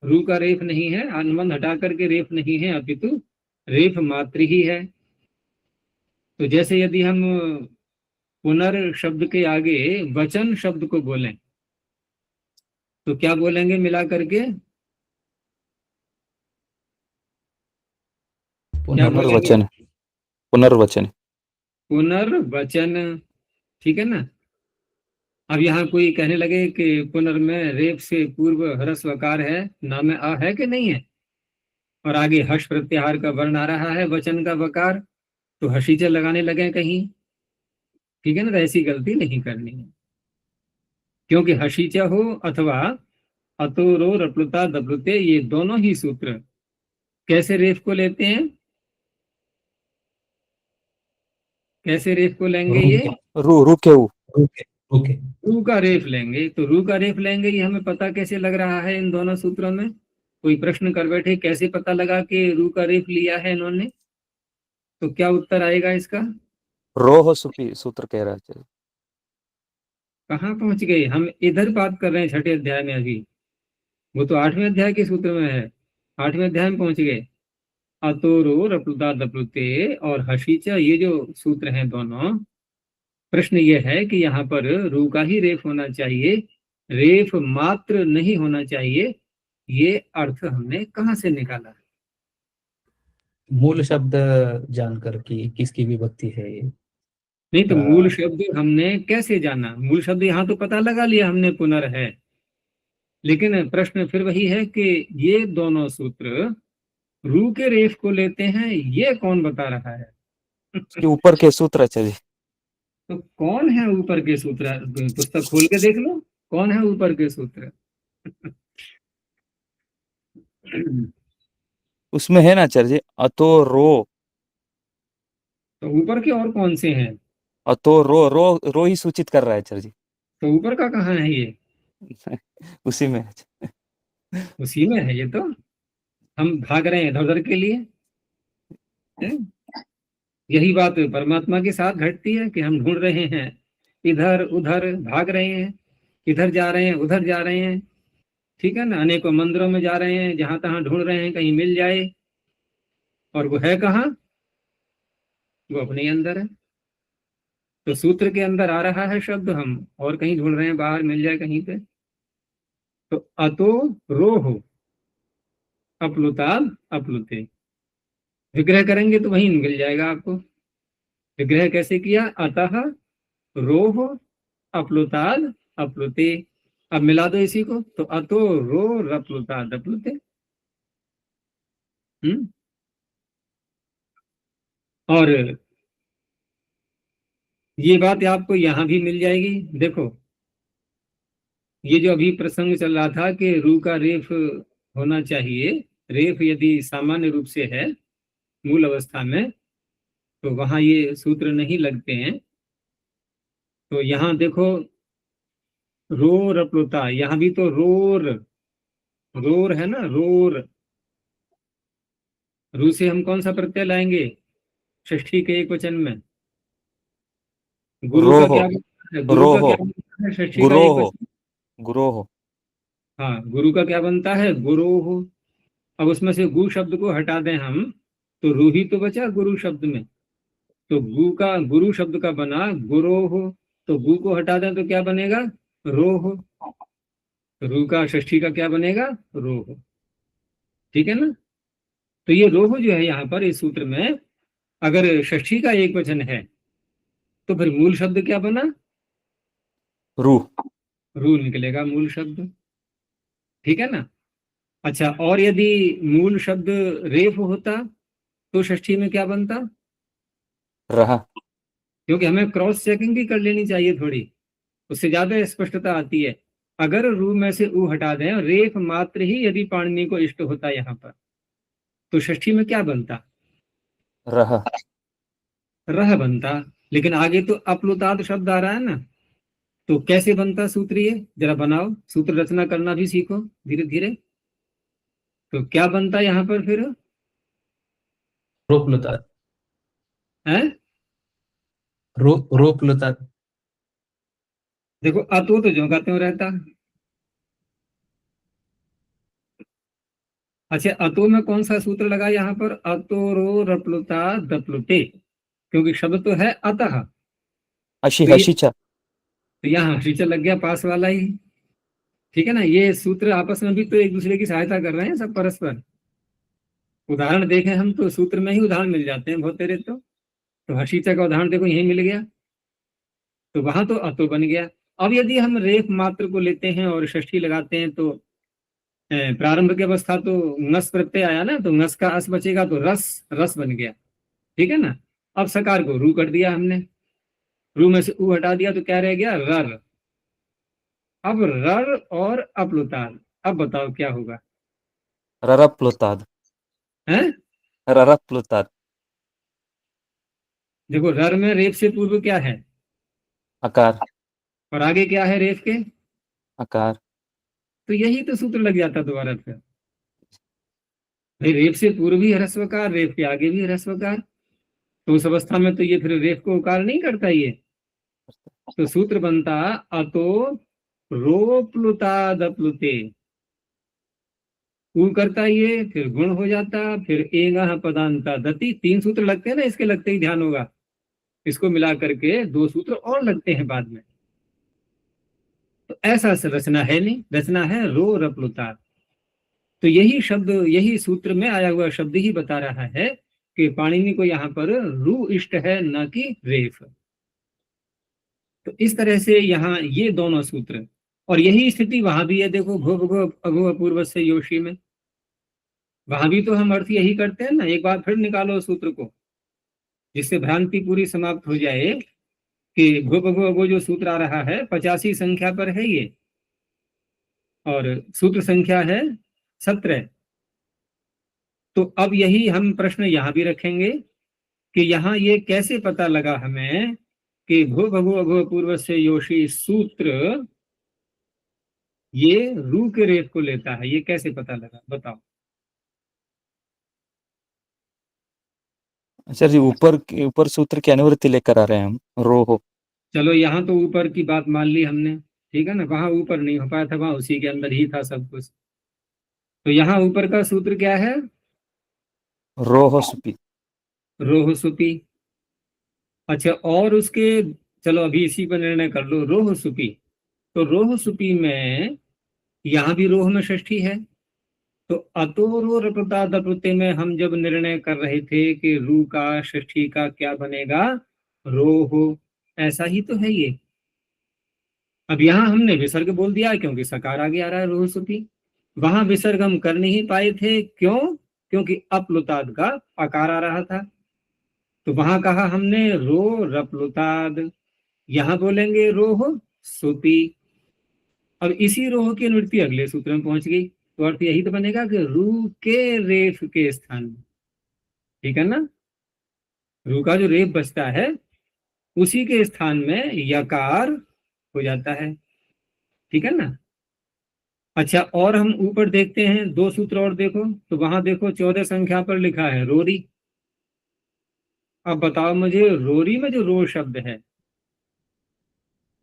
रू का रेफ नहीं है, अनुबंध हटा करके रेफ नहीं है, अपितु रेफ मात्र ही है। तो जैसे यदि हम पुनर शब्द के आगे वचन शब्द को बोलें, तो क्या बोलेंगे मिला करके? क्या बोलेंगे? पुनर्वचन, पुनर्वचन। पुनर्वचन। ठीक है ना? अब यहाँ कोई कहने लगे कि पुनर में रेफ से पूर्व ह्रस्व वकार है, ना में आ है कि नहीं है, और आगे हर्ष प्रत्याहार का वर्ण आ रहा है, वचन का वकार, तो हसीचे लगाने लगे कहीं। ठीक है ना? तो ऐसी गलती नहीं करनी है, क्योंकि हसीचा हो अथवा अतोरो रप्लुता दप्लुते, ये दोनों ही सूत्र कैसे रेफ को लेते हैं? कैसे रेफ को लेंगे? ये रू, रू के ऊ। Okay okay. रू का रेफ लेंगे। तो रू का रेफ लेंगे, ये हमें पता कैसे लग रहा है इन दोनों सूत्रों में? कोई प्रश्न कर बैठे कैसे पता लगा कि रू का रेफ लिया है इन्होंने, तो क्या उत्तर आएगा इसका? रोह सुपी सूत्र कह रहा है। कहाँ पहुंच गए हम? इधर बात कर रहे हैं छठे अध्याय में अभी, वो तो 8वें अध्याय के सूत्र में है। 8वें अध्याय में पहुंच गए। अतोरो रप्लुता दप्लुते और हसीचा, ये जो सूत्र हैं दोनों, प्रश्न ये है कि यहाँ पर रू का ही रेफ होना चाहिए, रेफ मात्र नहीं होना चाहिए। ये अर्थ हमने कहाँ से निकाला? मूल शब्द जानकर कि किसकी विभक्ति है ये। नहीं तो मूल शब्द हमने कैसे जाना? मूल शब्द यहाँ तो पता लगा लिया हमने, पुनर है, लेकिन प्रश्न फिर वही है कि ये दोनों सूत्र रू के रेफ को लेते हैं, ये कौन बता रहा है? उसके ऊपर के सूत्र आचार्य जी। तो कौन है ऊपर के सूत्र? पुस्तक खोल के देख लो, कौन है ऊपर के सूत्र? उसमें है ना आचार्य जी, अतो रो। तो ऊपर के और कौन से हैं? अतो रो, रो रो ही सूचित कर रहा है आचार्य जी। तो ऊपर का कहाँ है ये? उसी में। उसी में है ये। तो हम भाग रहे हैं इधर उधर के लिए, हैं? यही बात परमात्मा के साथ घटती है कि हम ढूंढ रहे हैं, इधर उधर भाग रहे हैं, इधर जा रहे हैं उधर जा रहे हैं। ठीक है ना? अनेकों मंदिरों में जा रहे हैं, जहां तहां ढूंढ रहे हैं कहीं मिल जाए, और वो है कहाँ? वो अपने अंदर है। तो सूत्र के अंदर आ रहा है शब्द, हम और कहीं ढूंढ रहे हैं, बाहर मिल जाए कहीं पे। तो अतो रो हो, अप्लुताद अप्लुते। विग्रह करेंगे तो वहीं मिल जाएगा आपको। विग्रह कैसे किया? अतः रोह अप्लुताद अप्लुते। अब मिला दो इसी को, तो अतो रो रप्लुताद अप्लुते। और ये बात आपको यहां भी मिल जाएगी। देखो, ये जो अभी प्रसंग चल रहा था कि रू का रेफ होना चाहिए, रेफ यदि सामान्य रूप से है मूल अवस्था में, तो वहां ये सूत्र नहीं लगते हैं। तो यहाँ देखो, रो रप्लुता, यहाँ भी तो रोर, रोर है ना, रोर। रू से हम कौन सा प्रत्यय लाएंगे षष्ठी के एक वचन में? गुरु का रोह क्या बनता है? गुरु का रोह क्या बनता है षष्ठी का एक गुरोह वचन? गुरोह। हाँ, गुरु का क्या बनता है? गुरोह। अब उसमें से गु शब्द को हटा दें हम, तो रू ही तो बचा गुरु शब्द में। तो गु का, गुरु शब्द का बना गुरोह, तो गु को हटा दें तो क्या बनेगा? रोह। रू का षष्ठी का क्या बनेगा? रोह। ठीक है ना? तो ये रोह जो है यहाँ पर इस सूत्र में, अगर षष्ठी का एक वचन है तो फिर मूल शब्द क्या बना? रू रू निकलेगा मूल शब्द। ठीक है ना? अच्छा, और यदि मूल शब्द रेफ होता तो षष्ठी में क्या बनता? रहा। क्योंकि हमें क्रॉस चेकिंग भी कर लेनी चाहिए थोड़ी, उससे ज्यादा स्पष्टता आती है। अगर रू में से ऊ हटा दें, रेफ मात्र ही यदि पाणिनि को इष्ट होता यहाँ पर, तो षष्ठी में क्या बनता? रहा। रह बनता। लेकिन आगे तो अप्लुताद शब्द आ रहा है ना, तो कैसे बनता सूत्र? ये जरा बनाओ, सूत्र रचना करना भी सीखो धीरे धीरे। तो क्या बनता यहाँ पर फिर? रोपलुताद। है रोपलुताद। देखो, अतो तो जो का त्यों रहता। अच्छा, अतो में कौन सा सूत्र लगा यहाँ पर? अतो रो रप्लुता दप्लुते, क्योंकि शब्द तो है अतः। अशी तो ये, हशीचा। तो यहाँ हशीचा लग गया, पास वाला ही। ठीक है ना? ये सूत्र आपस में भी तो एक दूसरे की सहायता कर रहे हैं सब परस्पर। उदाहरण देखें हम तो सूत्र में ही उदाहरण मिल जाते हैं बहुत तेरे। तो हशीचा का उदाहरण देखो यही मिल गया, तो वहां तो अतो बन गया। अब यदि हम रेफ मात्र को लेते हैं और षष्ठी लगाते हैं, तो प्रारंभ की अवस्था तो नस प्रत्यय आया ना, तो नस का अस बचेगा, तो रस, रस बन गया। ठीक है ना? अब सकार को रू कर दिया हमने, रू में से ऊ हटा दिया, तो क्या रह गया? रर। अब रर और अपलुताद, अब बताओ क्या होगा? ररप्लुताद। है? ररप्लुताद। देखो, रर में रेफ से पूर्व क्या है? अकार। और आगे क्या है रेफ के? अकार। तो यही तो सूत्र लग जाता दोबारा फिर। भाई, रेफ से पूर्व भी ह्रस्वकार, रेफ के आगे भी ह्रस्वकार, तो उस अवस्था में तो ये फिर रेफ को उकार नहीं करता ये। तो सूत्र बनता अतो रोप्लुतादप्लुते। ऊ करता ये, फिर गुण हो जाता, फिर एगा पदांता दति। तीन सूत्र लगते हैं ना, इसके लगते ही ध्यान होगा। इसको मिला करके दो सूत्र और लगते हैं बाद में। तो ऐसा रचना है नहीं, रचना है रो रप्लुता। तो यही शब्द, यही सूत्र में आया हुआ शब्द ही बता रहा है कि पाणिनि को यहाँ पर रू इष्ट है, न कि रेफ। तो इस तरह से यहाँ ये दोनों सूत्र, और यही स्थिति वहां भी है। देखो, भो भगो अभो अपूर्व से योशी में, वहां भी तो हम अर्थ यही करते हैं ना। एक बार फिर निकालो सूत्र को, जिससे भ्रांति पूरी समाप्त हो जाए कि भो भगो अभो जो सूत्र आ रहा है 85 संख्या पर है ये, और सूत्र संख्या है 17। तो अब यही हम प्रश्न यहाँ भी रखेंगे कि यहाँ ये कैसे पता लगा हमें कि भू भगु अभो पूर्व से योशी सूत्र ये रू के रेफ को लेता है? ये कैसे पता लगा, बताओ। अच्छा जी, ऊपर सूत्र की अनुवृत्ति लेकर आ रहे हैं हम। रो हो। चलो, यहाँ तो ऊपर की बात मान ली हमने, ठीक है ना? वहां ऊपर नहीं हो पाया था, वहां उसी के अंदर ही था सब कुछ। तो यहाँ ऊपर का सूत्र क्या है? रो हो सुपी। रोह सुपी। अच्छा, और उसके, चलो अभी इसी पर निर्णय कर लो, रोह सुपी। तो रोह सुपी में यहाँ भी रोह में षष्ठी है, तो अतोरो रपृताद प्रत्यय में हम जब निर्णय कर रहे थे कि रू का षष्ठी का क्या बनेगा, रो हो, ऐसा ही तो है ये। अब यहाँ हमने विसर्ग बोल दिया क्योंकि सकार आगे आ रहा है, रोह सुती। वहां विसर्ग हम कर नहीं पाए थे, क्यों? क्योंकि अपलुताद का आकार आ रहा था। तो वहां कहा हमने रो रपलुताद, यहां बोलेंगे रोह सुती। अब इसी रोह की अनुवृत्ति अगले सूत्र में पहुंच गई, तो अर्थ यही तो बनेगा कि रू के रेफ के स्थान में, ठीक है ना, रू का जो रेफ बचता है उसी के स्थान में यकार हो जाता है, ठीक है ना। अच्छा, और हम ऊपर देखते हैं दो सूत्र और देखो, तो वहां देखो 14 संख्या पर लिखा है रोरी। अब बताओ मुझे, रोरी में जो रो शब्द है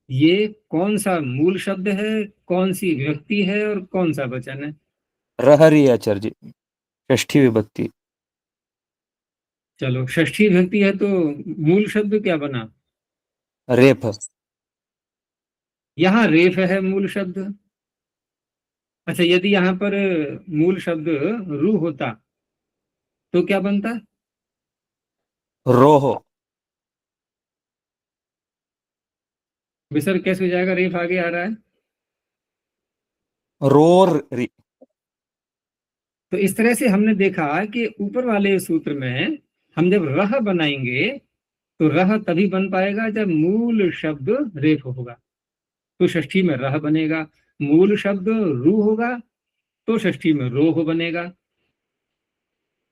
ये कौन सा मूल शब्द है, कौन सी विभक्ति है और कौन सा वचन है? रहरी आचार्य जी, षष्ठी विभक्ति। चलो, षष्ठी विभक्ति है तो मूल शब्द क्या बना? रेफ। यहाँ रेफ है मूल शब्द। अच्छा, यदि यहाँ पर मूल शब्द रू होता तो क्या बनता? रोह। विसर्ग कैसे हो जाएगा? रेफ आगे आ रहा है। रोर री। तो इस तरह से हमने देखा कि ऊपर वाले सूत्र में हम जब रह बनाएंगे तो रह तभी बन पाएगा जब मूल शब्द रेफ होगा, तो षष्ठी में रह बनेगा। मूल शब्द रू होगा तो षष्ठी में रोह बनेगा।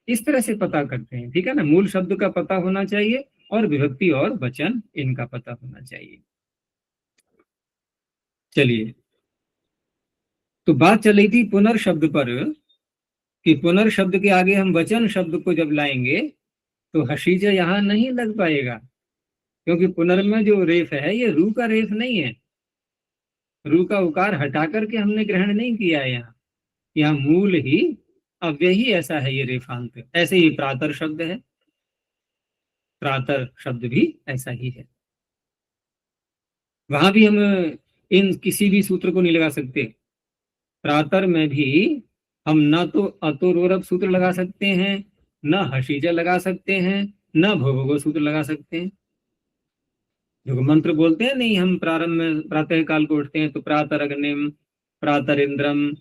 इस तरह से पता करते हैं, ठीक है ना। मूल शब्द का पता होना चाहिए और विभक्ति और वचन इनका पता होना चाहिए। चलिए, तो बात चल रही थी पुनर्शब्द पर कि पुनर्शब्द के आगे हम वचन शब्द को जब लाएंगे तो हशीज यहाँ नहीं लग पाएगा, क्योंकि पुनर् में जो रेफ है ये रू का रेफ नहीं है। रू का उकार हटा करके हमने ग्रहण नहीं किया है। यहाँ मूल ही अव्यय ही ऐसा है ये रेफांत। ऐसे ही प्रातर शब्द है, प्रातर शब्द भी ऐसा ही है। वहां भी हम इन किसी भी सूत्र को नहीं लगा सकते। प्रातर में भी हम न तो अतोरोरप सूत्र लगा सकते हैं, न हशीजा लगा सकते हैं, न भोभगो सूत्र लगा सकते हैं। जो मंत्र बोलते हैं नहीं, हम प्रारंभ में प्रातः काल को उठते हैं तो प्रातर अग्निम, प्रातर इंद्रम,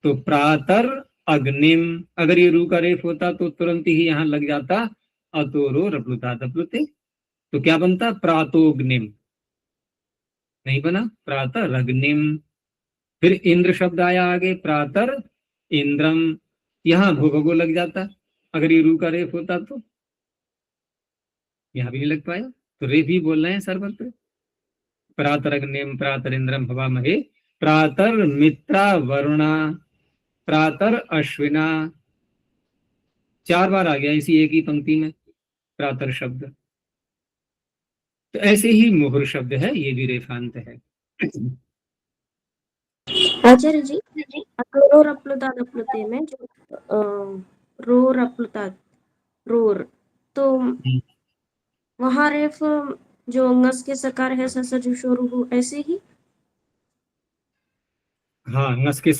तो प्रातर अग्निम अगर ये रू का रेफ होता तो तुरंत ही यहाँ लग जाता अतोरो रप्लुता दप्लुते, तो क्या बनता? प्रातोग्निम। नहीं बना, प्रातर अग्निम। फिर इंद्र शब्द आया आगे, प्रातर इंद्रम, यहाँ भूभगो लग जाता अगर ये रू का रेफ होता तो। यहाँ भी नहीं लग पाया, तो रेफ ही बोल रहे हैं सर्वत्र। प्रातर अग्निम प्रातर इंद्रम हवामहे, प्रातर मित्रा वरुणा, प्रातर अश्विना। 4 बार आ गया इसी एक ही पंक्ति में प्रातर शब्द। तो ऐसे ही मुहुर शब्द है, ये भी रेफांत है। आचार्य जी, अतोरो रप्लुताद प्रत्यय में जो रो रप्लुताद रोर, तो वहां रेफ जो ngस के सकार है ससजु शोरु ऐसे ही। हाँ, ngस के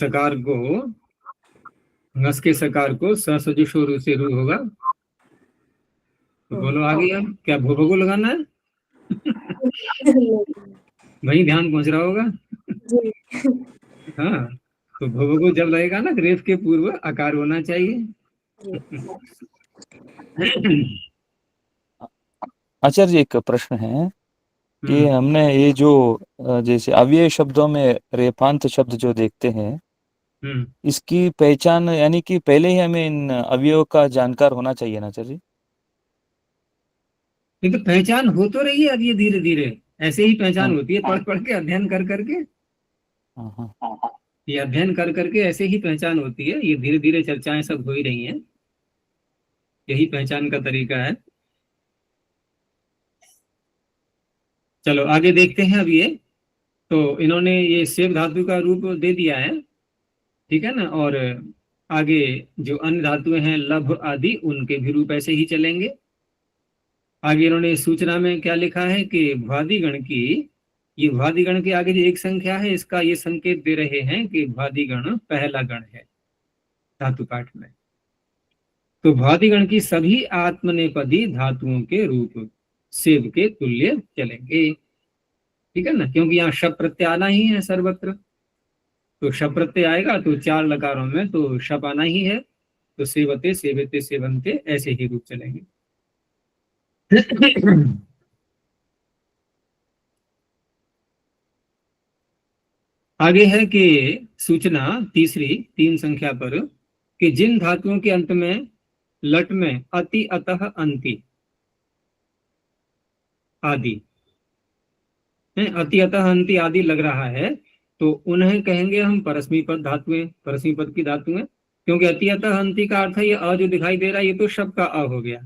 सकार को ससजुषोरु से रू होगा। तो बोलो आगे, अब क्या भूभगो लगाना है? वही ध्यान पहुंच रहा होगा। हाँ, तो भूभगो जब लगेगा ना, रेफ के पूर्व आकार होना चाहिए। आचार्य जी, एक प्रश्न है कि हमने ये जो जैसे अव्यय शब्दों में रेफांत शब्द जो देखते हैं, इसकी पहचान यानी कि पहले ही हमें इन अवयवों का जानकार होना चाहिए ना आचार्य जी? ये तो पहचान हो तो रही है अब, ये धीरे धीरे ऐसे ही पहचान होती है, पढ़ पढ़ के अध्ययन कर करके। ये अध्ययन कर करके ऐसे ही पहचान होती है। ये धीरे धीरे चर्चाएं सब हो ही रही हैं, यही पहचान का तरीका है। चलो आगे देखते हैं। अब ये तो इन्होंने ये सेव धातु का रूप दे दिया है, ठीक है ना। और आगे जो अन्य धातुएं हैं लभ आदि, उनके भी रूप ऐसे ही चलेंगे। आगे इन्होंने सूचना में क्या लिखा है कि भ्वादिगण की, ये भ्वादिगण के आगे जो एक संख्या है इसका ये संकेत दे रहे हैं कि भ्वादिगण पहला गण है। धातु पाठ में। तो भौतिकगण की सभी आत्मनेपदी धातुओं के रूप सेव के तुल्य चलेंगे, ठीक है ना, क्योंकि यहाँ शब प्रत्यय आना ही है सर्वत्र। तो शब प्रत्यय आएगा तो 4 लकारों में तो शब आना ही है, तो सेवते सेवते सेवंते ऐसे ही रूप चलेंगे। आगे है कि सूचना तीसरी 3 संख्या पर कि जिन धातुओं के अंत में लट में अति अतः अंति आदि अति अतः अंति आदि लग रहा है, तो उन्हें कहेंगे हम परस्मी पद धातुएं, परस्मी पद की धातुएं, क्योंकि अति अतः अंति का अर्थ है ये अ जो दिखाई दे रहा है ये तो शब्द का अ हो गया,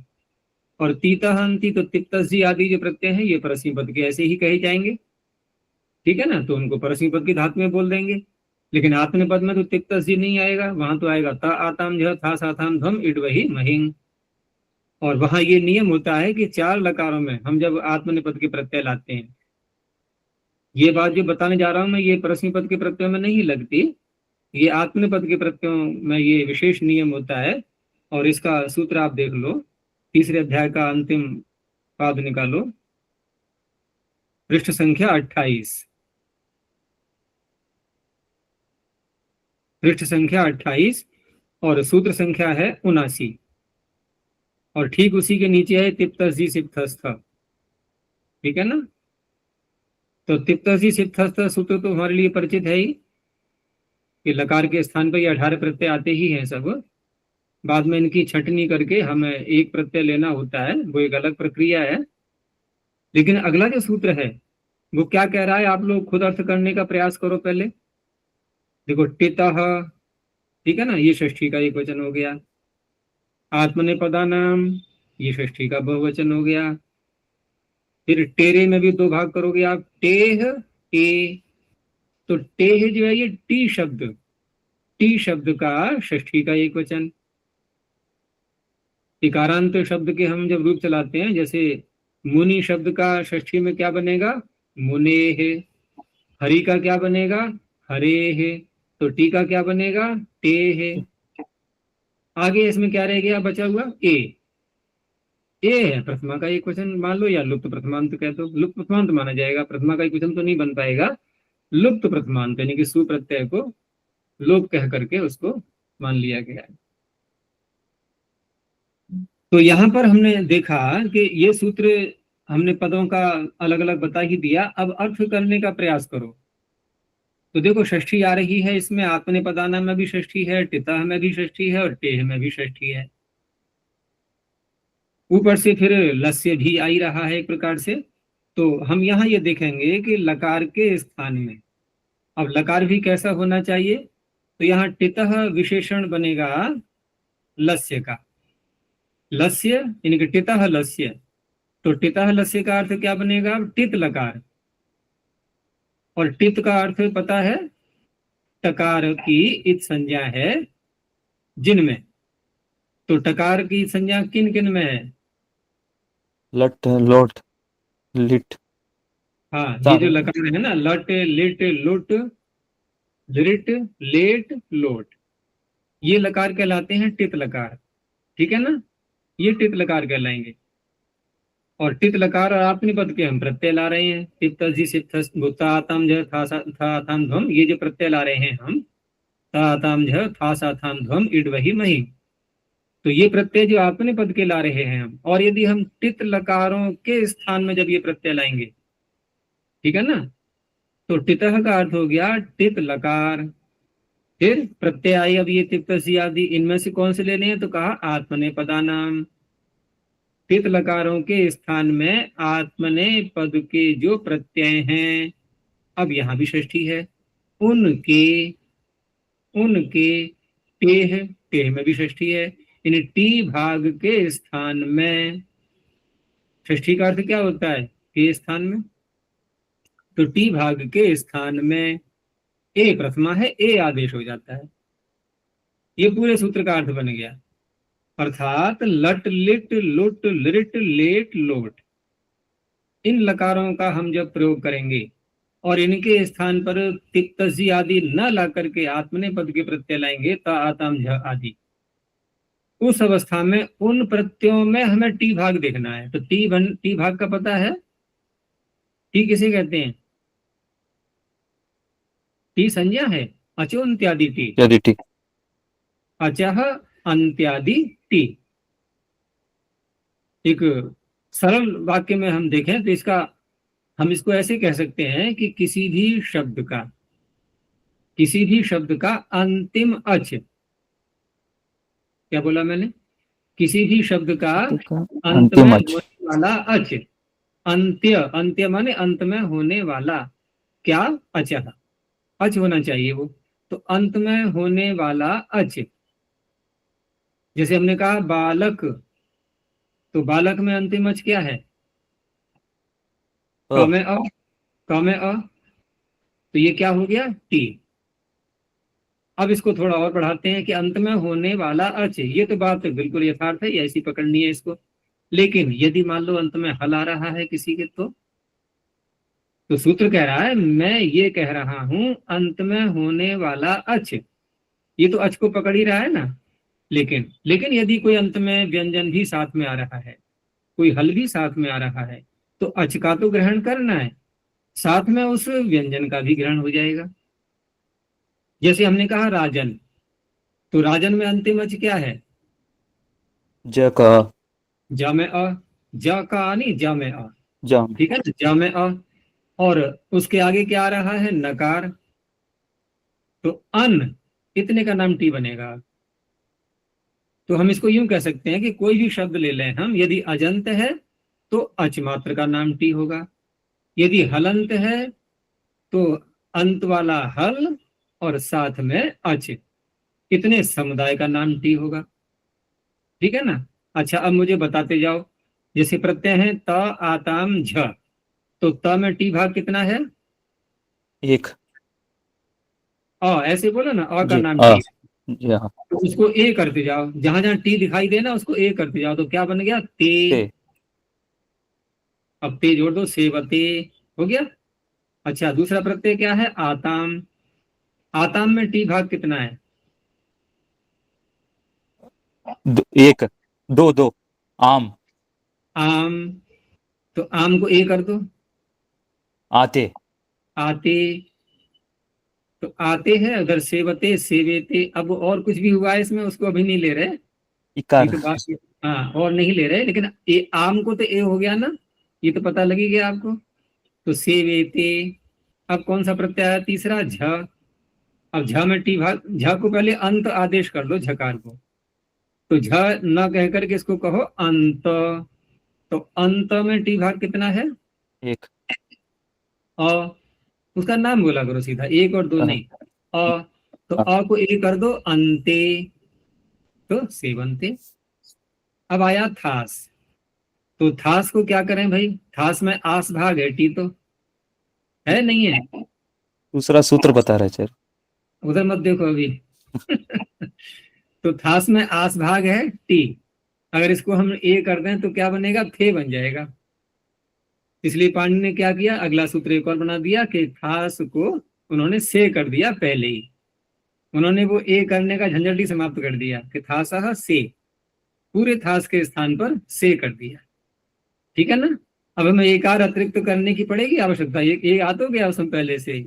और तीतः अंति तो तिप्तजी आदि जो प्रत्यय है ये परस्मी पद के ऐसे ही कहे जाएंगे, ठीक है ना, तो उनको परस्मी पद की धातुएं बोल देंगे। लेकिन आत्मनेपद में तो तिप्तजी नहीं आएगा, वहां तो आएगा ता आताम झ था साथाम ध्वम इड वही महिंग। और वहां ये नियम होता है कि 4 लकारों में हम जब आत्मनेपद के प्रत्यय लाते हैं, ये बात जो बताने जा रहा हूं मैं ये परस्मी पद के प्रत्ययों में नहीं लगती, ये आत्मनेपद के प्रत्ययों में ये विशेष नियम होता है। और इसका सूत्र आप देख लो, तीसरे अध्याय का अंतिम पाद निकालो, पृष्ठ संख्या 28, पृष्ठ संख्या 28 और सूत्र संख्या है 79, और ठीक उसी के नीचे है तिप्तजी सिप्तस्थ, ठीक है ना। तो तिप्तजी सिप्तस्थ सूत्र तो हमारे लिए परिचित है ही, कि लकार के स्थान पर ये 18 प्रत्यय आते ही हैं सब, बाद में इनकी छटनी करके हमें एक प्रत्यय लेना होता है, वो एक अलग प्रक्रिया है। लेकिन अगला जो सूत्र है वो क्या कह रहा है, आप लोग खुद अर्थ करने का प्रयास करो पहले। देखो टितः, ठीक है ना, ये षष्ठी का एक वचन हो गया। आत्मनेपदानाम, ये षष्ठी का बहुवचन हो गया। फिर टेरे में भी 2 भाग करोगे आप, टेह ए, तो टेह जो है ये टी शब्द, टी शब्द का षष्ठी का एक वचन। इकारांत शब्द के हम जब रूप चलाते हैं, जैसे मुनि शब्द का षष्ठी में क्या बनेगा, मुनेह। हरि का क्या बनेगा, हरेह। तो टी का क्या बनेगा, टेह। आगे इसमें क्या रह गया बचा हुआ, ए है प्रथमा का एक वचन मान लो, या लुप्त प्रथमांत कह दो, लुप्त प्रथमांत माना जाएगा, प्रथमा का एक वचन तो नहीं बन पाएगा, लुप्त प्रथमांत यानी कि सुप्रत्यय को लोप कह करके उसको मान लिया गया है। तो यहाँ पर हमने देखा कि ये सूत्र हमने पदों का अलग अलग बता ही दिया, अब अर्थ करने का प्रयास करो। तो देखो षष्ठी आ रही है, इसमें आत्मनेपदाना में भी षष्ठी है, टितः में भी षष्ठी है, और टेह में भी षष्ठी है। ऊपर से फिर लस्य भी आ ही रहा है एक प्रकार से। तो हम यहाँ ये देखेंगे कि लकार के स्थान में अब लकार भी कैसा होना चाहिए, तो यहाँ टितः विशेषण बनेगा लस्य का, लस्य यानी कि टितः लस्य। तो टितः लस्य का अर्थ क्या बनेगा, टित लकार, और टित का अर्थ पता है टकार की इत संज्ञा है जिनमें। तो टकार की संज्ञा किन किन में है, लट लोट लिट। हाँ ये जो लकार है ना, लट लिट लुट लिट लेट लोट, ये लकार कहलाते हैं टित लकार, ठीक है ना, ये टित लकार कहलाएंगे। और टित लकार और आत्मनिपद के हम प्रत्यय ला रहे हैं, तिप्तजी सिप्तस भूतातम झ था थाम ध्वम, ये जो प्रत्यय ला रहे हैं हम, ताताम झ था सा थाम ध्वम इड वही मही, तो ये प्रत्यय जो आत्मनिपद के ला रहे हैं हम। और यदि हम टित लकारों के स्थान में जब ये प्रत्यय लाएंगे, ठीक है ना, तो टितः का अर्थ हो गया टित लकार। फिर प्रत्यय आई अब ये तिप्तसी आदि, इनमें से कौन से लेने हैं, तो कहा आत्मनेपदानाम। टित लकारों के स्थान में आत्मने पद के जो प्रत्यय हैं, अब यहां भी षष्ठी है, उनके उनके टेह, टेह में भी षष्ठी है, इन टी भाग के स्थान में। षष्ठी का अर्थ क्या होता है, के स्थान में, तो टी भाग के स्थान में ए प्रथमा है, ए आदेश हो जाता है। ये पूरे सूत्र का अर्थ बन गया, अर्थात लट लिट लुट लिट लेट लोट, इन लकारों का हम जब प्रयोग करेंगे और इनके स्थान पर तिक्तजी आदि न ला करके आत्मनेपद के प्रत्यय लाएंगे ता आताम झ आदि, उस अवस्था में उन प्रत्ययों में हमें टी भाग देखना है। तो टी भाग का पता है? टी किसे कहते हैं? टी संज्ञा है, अचो अंत्यादि टी, इत्यादि टी। अचह अंत्यादि टी। एक सरल वाक्य में हम देखें तो हम इसको ऐसे कह सकते हैं कि किसी भी शब्द का अंतिम अच, क्या बोला मैंने? किसी भी शब्द का अंत में अंतिम अच। होने वाला अच, अंत्य माने अंत में होने वाला, क्या? अचह, अच होना चाहिए वो। तो अंत में होने वाला अच, जैसे हमने कहा बालक, तो बालक में अंतिम अच क्या है? क में अ, तो ये क्या हो गया? टी। अब इसको थोड़ा और बढ़ाते हैं कि अंत में होने वाला अच, ये तो बात बिल्कुल यथार्थ है, ऐसी पकड़नी है इसको। लेकिन यदि मान लो अंत में हल आ रहा है किसी के, तो सूत्र कह रहा है मैं ये कह रहा हूं अंत में होने वाला अच, ये तो अच को पकड़ ही रहा है ना। लेकिन यदि कोई अंत में व्यंजन भी साथ में आ रहा है, कोई हल भी साथ में आ रहा है, तो अच का तो ग्रहण करना है, साथ में उस व्यंजन का भी ग्रहण हो जाएगा। जैसे हमने कहा राजन, तो राजन में अंतिम अच क्या है? ज का, ज में अ, ज का नहीं, ज में अ, जाम। ठीक है, ज में अ, और उसके आगे क्या आ रहा है? नकार। तो अन, इतने का नाम टी बनेगा। तो हम इसको यूं कह सकते हैं कि कोई भी शब्द ले लें हम, यदि अजंत है तो अच मात्र का नाम टी होगा, यदि हलंत है तो अंत वाला हल और साथ में अच, इतने समुदाय का नाम टी होगा। ठीक है ना? अच्छा, अब मुझे बताते जाओ, जैसे प्रत्यय है त आताम झ, तो त में टी भाग कितना है? एक। ऐसे बोलो ना, का जी नाम आ, टी, जी हाँ। तो उसको ए करते जाओ, जहां जहां टी दिखाई देना उसको ए करते जाओ, तो क्या बन गया? ते। ते। अब ते जोड़ दो, सेवते हो गया। अच्छा, दूसरा प्रत्यय क्या है? आताम। आताम में टी भाग कितना है? एक, दो दो। आम। आम, तो आम को ए कर दो, आते। आते। तो आते हैं उधर, सेवते सेवेते। अब और कुछ भी हुआ है इसमें, उसको अभी नहीं ले रहे, ये इकार। तो बात, हाँ, और नहीं ले रहे, लेकिन आम को तो ए हो गया ना, ये तो पता लगी गया आपको। तो सेवेते। अब कौन सा प्रत्यय आया? तीसरा, झ। अब झ में टी भाग, झ को पहले अंत आदेश कर लो, झकार को, तो झ न कह करके इसको कहो अंत। तो अंत में टी भाग कितना है? एक। अ, उसका नाम बोला करो सीधा, एक और दो हाँ, नहीं। अ, तो हाँ। अ को ए कर दो, अंते, तो सेवंते। अब आया थास, तो थास को क्या करें भाई? थास में आस भाग है, टी तो है नहीं है? दूसरा सूत्र बता रहे सर। उधर मत देखो अभी। तो थास में आस भाग है, टी, अगर इसको हम ए कर दें तो क्या बनेगा? थे बन जाएगा। इसलिए पाणिनि ने क्या किया? अगला सूत्र एक और बना दिया कि थास को उन्होंने से कर दिया पहले ही, उन्होंने वो ए करने का झंझट ही समाप्त कर दिया कि थासह से, पूरे थास के स्थान पर से कर दिया। ठीक है ना? अब हमें एक और अतिरिक्त करने की पड़ेगी आवश्यकता, ये आ तो गया उसमें पहले से ही।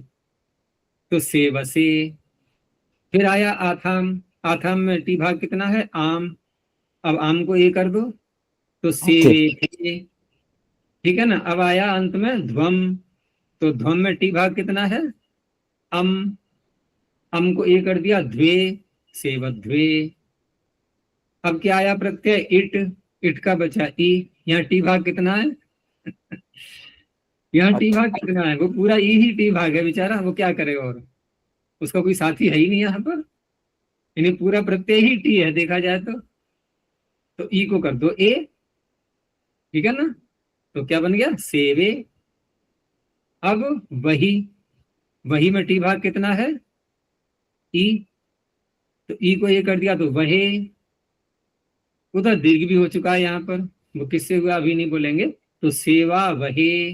तो से बसे। फिर आया आथाम, आथाम में टी भाग कितना है? आम। अब आम को ए कर दो, तो थे। सेवे थे। ठीक है ना? अब आया अंत में ध्वम, तो ध्वम में टी भाग कितना है? अम। अम को ए कर दिया, द्वे, सेवध्वे। अब क्या आया प्रत्यय? इट। इट का बचा ई, यहाँ टी भाग कितना है? यहाँ टी भाग कितना है? वो पूरा ई ही टी भाग है बेचारा, वो क्या करेगा, और उसका कोई साथी है ही नहीं यहाँ पर, यानी पूरा प्रत्यय ही टी है देखा जाए तो ई को कर दो ए। ठीक है ना? तो क्या बन गया? सेवे। अब वही, वही में टी भाग कितना है? ई, तो ई को ये कर दिया तो वहे। उधर दीर्घ भी हो चुका है यहाँ पर, वो किससे हुआ अभी नहीं बोलेंगे, तो सेवा वहे।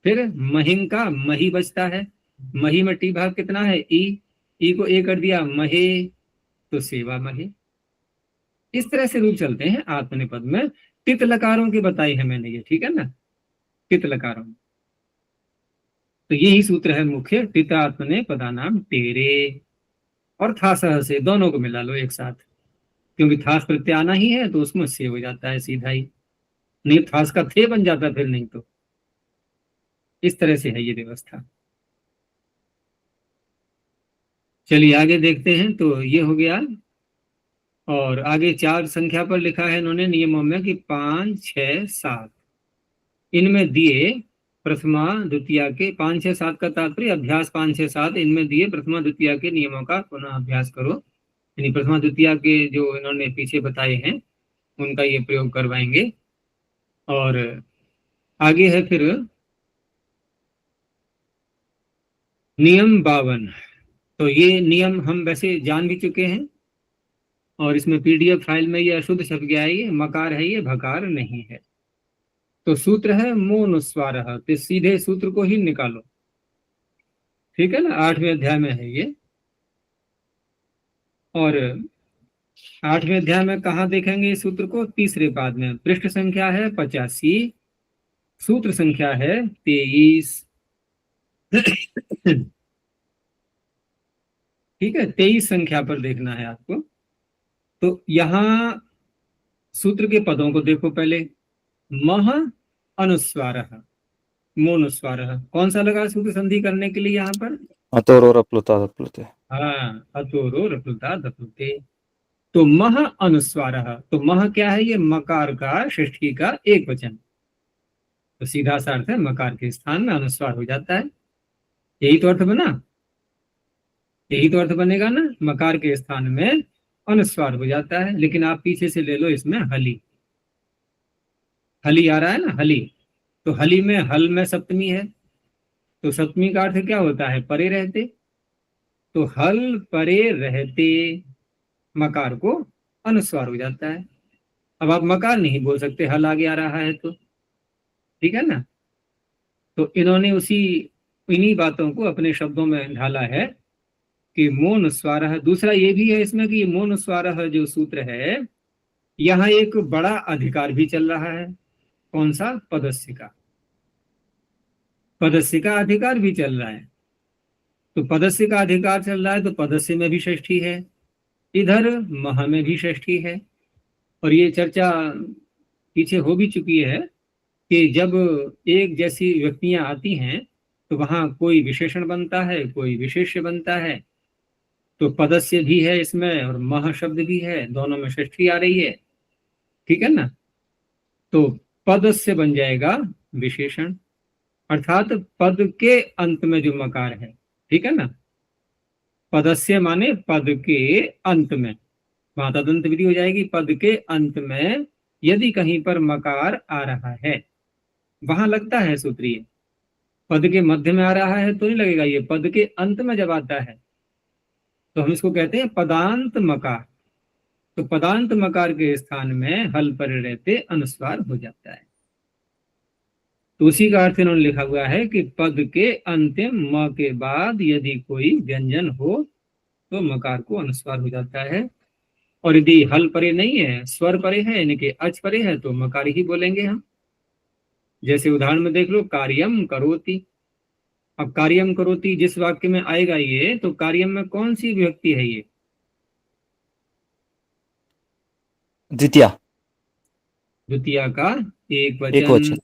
फिर महिम का मही बचता है, मही में टी भाग कितना है, ई को ए कर दिया, महे तो सेवा महे। इस तरह से रूप चलते हैं आत्मनेपद में। टित लकारों की बताई है मैंने ये, ठीक है ना, टित लकारों। तो यही सूत्र है मुख्य, टित आत्मने पदानाम टेरे। और थासह से दोनों को मिला लो एक साथ, क्योंकि थास प्रत्यय आना ही है तो उसमें से हो जाता है सीधा ही, नहीं थास का थे बन जाता फिर, नहीं तो। इस तरह से है ये व्यवस्था। चलिए आगे देखते हैं। तो ये हो गया, और आगे 4 संख्या पर लिखा है इन्होंने नियमों में कि 5, 6, 7 इनमें दिए प्रथमा द्वितीया के, 5, 6, 7 का तात्पर्य अभ्यास 5, 6, 7 इनमें दिए प्रथमा द्वितीया के नियमों का पुनः अभ्यास करो। यानी प्रथमा द्वितीया के जो इन्होंने पीछे बताए हैं उनका ये प्रयोग करवाएंगे। और आगे है फिर नियम 52। तो ये नियम हम वैसे जान भी चुके हैं, और इसमें पीडीएफ फाइल में ये अशुद्ध छप गया है, ये मकार है, ये भकार नहीं है। तो सूत्र है मोनुस्वार, तो सीधे सूत्र को ही निकालो, ठीक है ना, 8वें अध्याय में है ये। और 8वें अध्याय में कहाँ देखेंगे इस सूत्र को, तीसरे पाद में, पृष्ठ संख्या है 85, सूत्र संख्या है 23। ठीक है, 23 संख्या पर देखना है आपको। तो यहाँ सूत्र के पदों को देखो पहले। मह अनुस्वार, मोनुस्वार, कौन सा लगा सूत्र संधि करने के लिए यहाँ पर, अतोरो रप्लुता दप्लुते। हाँ, अतोरो रप्लुता दप्लुते। तो मह अनुस्वार, तो मह क्या है, ये मकार का षष्ठी का एक वचन। तो सीधा सा अर्थ है मकार के स्थान में अनुस्वार हो जाता है। यही तो अर्थ बना, यही तो अर्थ बनेगा ना, मकार के स्थान में अनुस्वार हो जाता है। लेकिन आप पीछे से ले लो, इसमें हली, हली आ रहा है ना, हली। तो हली में हल में सप्तमी है, तो सप्तमी का अर्थ क्या होता है, परे रहते। तो हल परे रहते मकार को अनुस्वार हो जाता है। अब आप मकार नहीं बोल सकते, हल आगे आ रहा है तो, ठीक है ना। तो इन्होंने इन्हीं बातों को अपने शब्दों में ढाला है कि मोनुस्वार। दूसरा ये भी है इसमें कि मोनुस्वार जो सूत्र है, यहाँ एक बड़ा अधिकार भी चल रहा है। कौन सा, पदस्य का, पदस्य का अधिकार भी चल रहा है। तो पदस्य का अधिकार चल रहा है तो पदस्य में भी षष्ठी है, इधर मह में भी षष्ठी है। और ये चर्चा पीछे हो भी चुकी है कि जब एक जैसी व्यक्तियां आती हैं तो वहां कोई विशेषण बनता है, कोई विशेष्य बनता है। तो पदस्य भी है इसमें और मह शब्द भी है, दोनों में षष्ठी आ रही है, ठीक है ना। तो पदस्य बन जाएगा विशेषण, अर्थात पद के अंत में जो मकार है, ठीक है ना। पदस्य माने पद के अंत में, वहां तदंत विधि हो जाएगी। पद के अंत में यदि कहीं पर मकार आ रहा है, वहां लगता है सूत्रीय। पद के मध्य में आ रहा है तो नहीं लगेगा, ये पद के अंत में जब आता है तो हम इसको कहते हैं पदांत मकार। तो पदांत मकार के स्थान में हल पर रहते अनुस्वार हो जाता है। तो उसी का अर्थ इन्होंने लिखा हुआ है कि पद के अंतिम म के बाद यदि कोई व्यंजन हो तो मकार को अनुस्वार हो जाता है। और यदि हल परे नहीं है, स्वर परे है, यानी कि अच परे है, तो मकार ही बोलेंगे हम। जैसे उदाहरण में देख लो, कार्यम करोति। अब कार्यम करोति जिस वाक्य में आएगा ये, तो कार्यम में कौन सी विभक्ति है ये, द्वितीया, द्वितीया का एक एक वचन।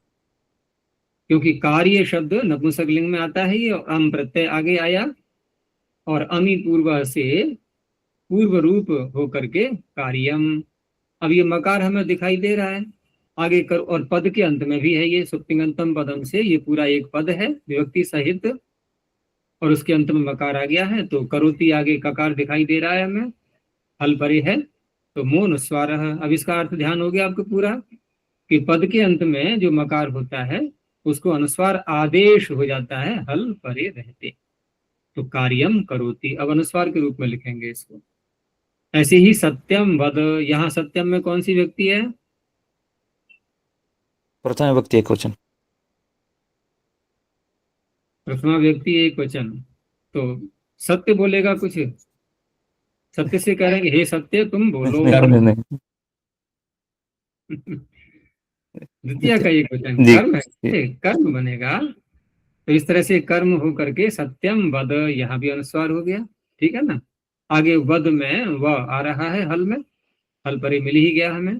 क्योंकि कार्य शब्द नपुंसकलिंग में आता है ये, और अम प्रत्यय आगे आया और अमी पूर्व से पूर्व रूप होकर के कार्यम। अब ये मकार हमें दिखाई दे रहा है आगे कर, और पद के अंत में भी है ये, सुप्तिंगंतम पदम से ये पूरा एक पद है विभक्ति सहित, और उसके अंत में मकार आ गया है। तो करोति आगे ककार दिखाई दे रहा है हमें, हल परे है, तो मोनुस्वार। अब इसका अर्थ ध्यान हो गया आपको पूरा, कि पद के अंत में जो मकार होता है उसको अनुस्वार आदेश हो जाता है हल परे रहते। तो कार्यम करोति, अब अनुस्वार के रूप में लिखेंगे इसको। ऐसे ही सत्यम वद, यहाँ सत्यम में कौन सी व्यक्ति है, प्रथम विभक्ति एक वचन। प्रथमा व्यक्ति एक वचन, तो सत्य बोलेगा कुछ, सत्य से कह रहे हैं कि हे सत्य तुम बोलो। नहीं नहीं द्वितीय का एक वचन जी कर्म है, कर्म बनेगा। तो इस तरह से कर्म हो करके सत्यम वद, यहाँ भी अनुस्वार हो गया, ठीक है ना। आगे वद में व आ रहा है, हल में, हल पर ही मिल ही गया हमें,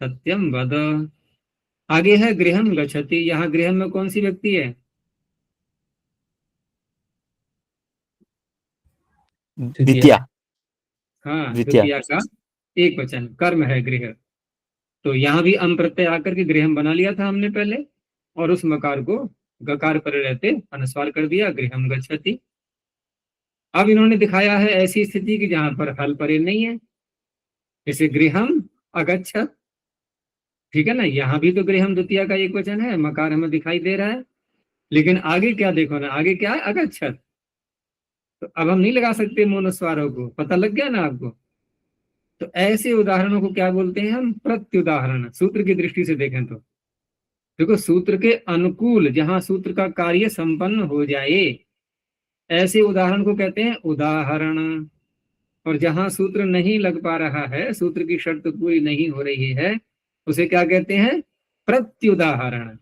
सत्यम वद। आगे है गृहम गच्छति, यहाँ गृहम में कौन सी व्यक्ति है? द्वितीया। हाँ, द्वितीया। द्वितीया का एक वचन, कर्म है गृह। तो यहाँ भी अम प्रत्यय आकर के गृहम बना लिया था हमने पहले, और उस मकार को गकार पर रहते अनुस्वार कर दिया, गृहम गच्छति। अब इन्होंने दिखाया है ऐसी स्थिति कि जहां पर हल परे नहीं है, जैसे गृहम अगच्छत, ठीक है ना। यहाँ भी तो गृहम द्वितीया का एक वचन है, मकार हमें दिखाई दे रहा है, लेकिन आगे क्या देखो ना, आगे क्या है? अगच्छत। तो अब हम नहीं लगा सकते मोनुस्वारों को, पता लग गया ना आपको। तो ऐसे उदाहरणों को क्या बोलते हैं हम? प्रत्युदाहरण। सूत्र की दृष्टि से देखें तो देखो, सूत्र के अनुकूल जहां सूत्र का कार्य संपन्न हो जाए, ऐसे उदाहरण को कहते हैं उदाहरण। और जहां सूत्र नहीं लग पा रहा है, सूत्र की शर्त पूरी नहीं हो रही है, उसे क्या कहते हैं? प्रत्युदाहरण।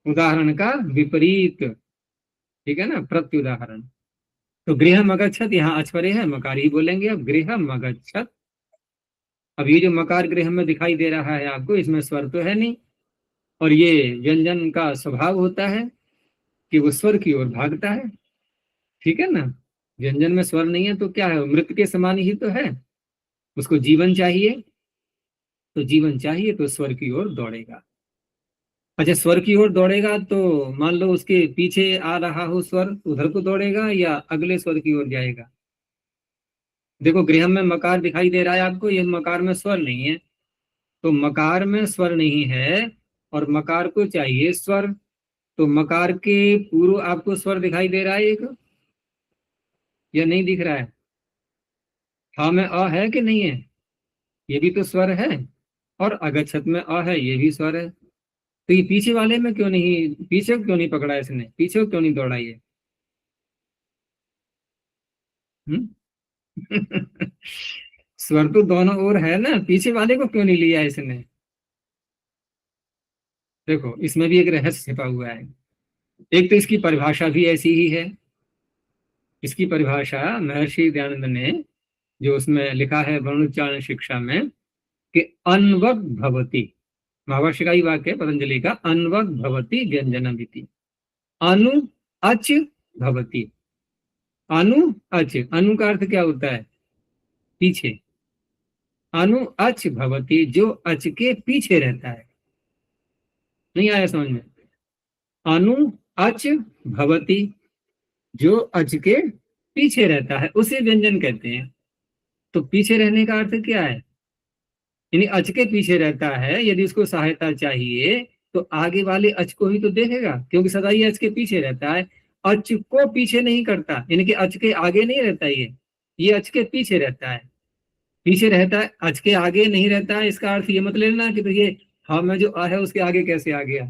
उदाहरण का विपरीत, ठीक है ना, प्रत्युदाहरण। तो गृह मगच्छत, यहाँ अछपरे है, मकार ही बोलेंगे अब, गृह मगच्छत। अब ये जो मकार गृह में दिखाई दे रहा है आपको, इसमें स्वर तो है नहीं, और ये व्यंजन का स्वभाव होता है कि वो स्वर की ओर भागता है, ठीक है ना। व्यंजन में स्वर नहीं है तो क्या है? मृत के समान ही तो है, उसको जीवन चाहिए, तो जीवन चाहिए तो स्वर की ओर दौड़ेगा। अच्छा, स्वर की ओर दौड़ेगा तो मान लो उसके पीछे आ रहा हो स्वर, उधर को दौड़ेगा या अगले स्वर की ओर जाएगा? देखो, गृह में मकार दिखाई दे रहा है आपको, ये मकार में स्वर नहीं है, तो मकार में स्वर नहीं है और मकार को चाहिए स्वर, तो मकार के पूर्व आपको स्वर दिखाई दे रहा है एक, या नहीं दिख रहा है? हा में अ है कि नहीं है? ये भी तो स्वर है, और अगच्छत में अ है, ये भी स्वर है। तो ये पीछे वाले में क्यों नहीं, पीछे क्यों नहीं पकड़ा इसने, पीछे क्यों नहीं दौड़ा ये? स्वर तो दोनों ओर है ना, पीछे वाले को क्यों नहीं लिया इसने? देखो, इसमें भी एक रहस्य छिपा हुआ है। एक तो इसकी परिभाषा भी ऐसी ही है। इसकी परिभाषा महर्षि दयानंद ने जो उसमें लिखा है वर्णोच्चारण शिक्षा में, कि अन्वग भवति, महाभाष्य का ही वाक्य है पतंजलि का, अन्वग भवति व्यंजनमिति, अनु अच भवति। अनु अच, अनु का अर्थ क्या होता है? पीछे। अनु अच भवति, जो अच के पीछे रहता है। नहीं आया समझ में? अनु अच भवति, जो अच के पीछे रहता है, उसे व्यंजन कहते हैं। तो पीछे रहने का अर्थ क्या है? यानी अच के पीछे रहता है, यदि उसको सहायता चाहिए तो आगे वाले अच को ही तो देखेगा, क्योंकि सदा ही अच के पीछे रहता है, अच को पीछे नहीं करता, यानी कि अच के आगे नहीं रहता, ये अच के पीछे रहता है। पीछे रहता है, अच के आगे नहीं रहता है, इसका अर्थ ये मत लेना कि तो ये हाँ में जो आ है उसके आगे कैसे आ गया।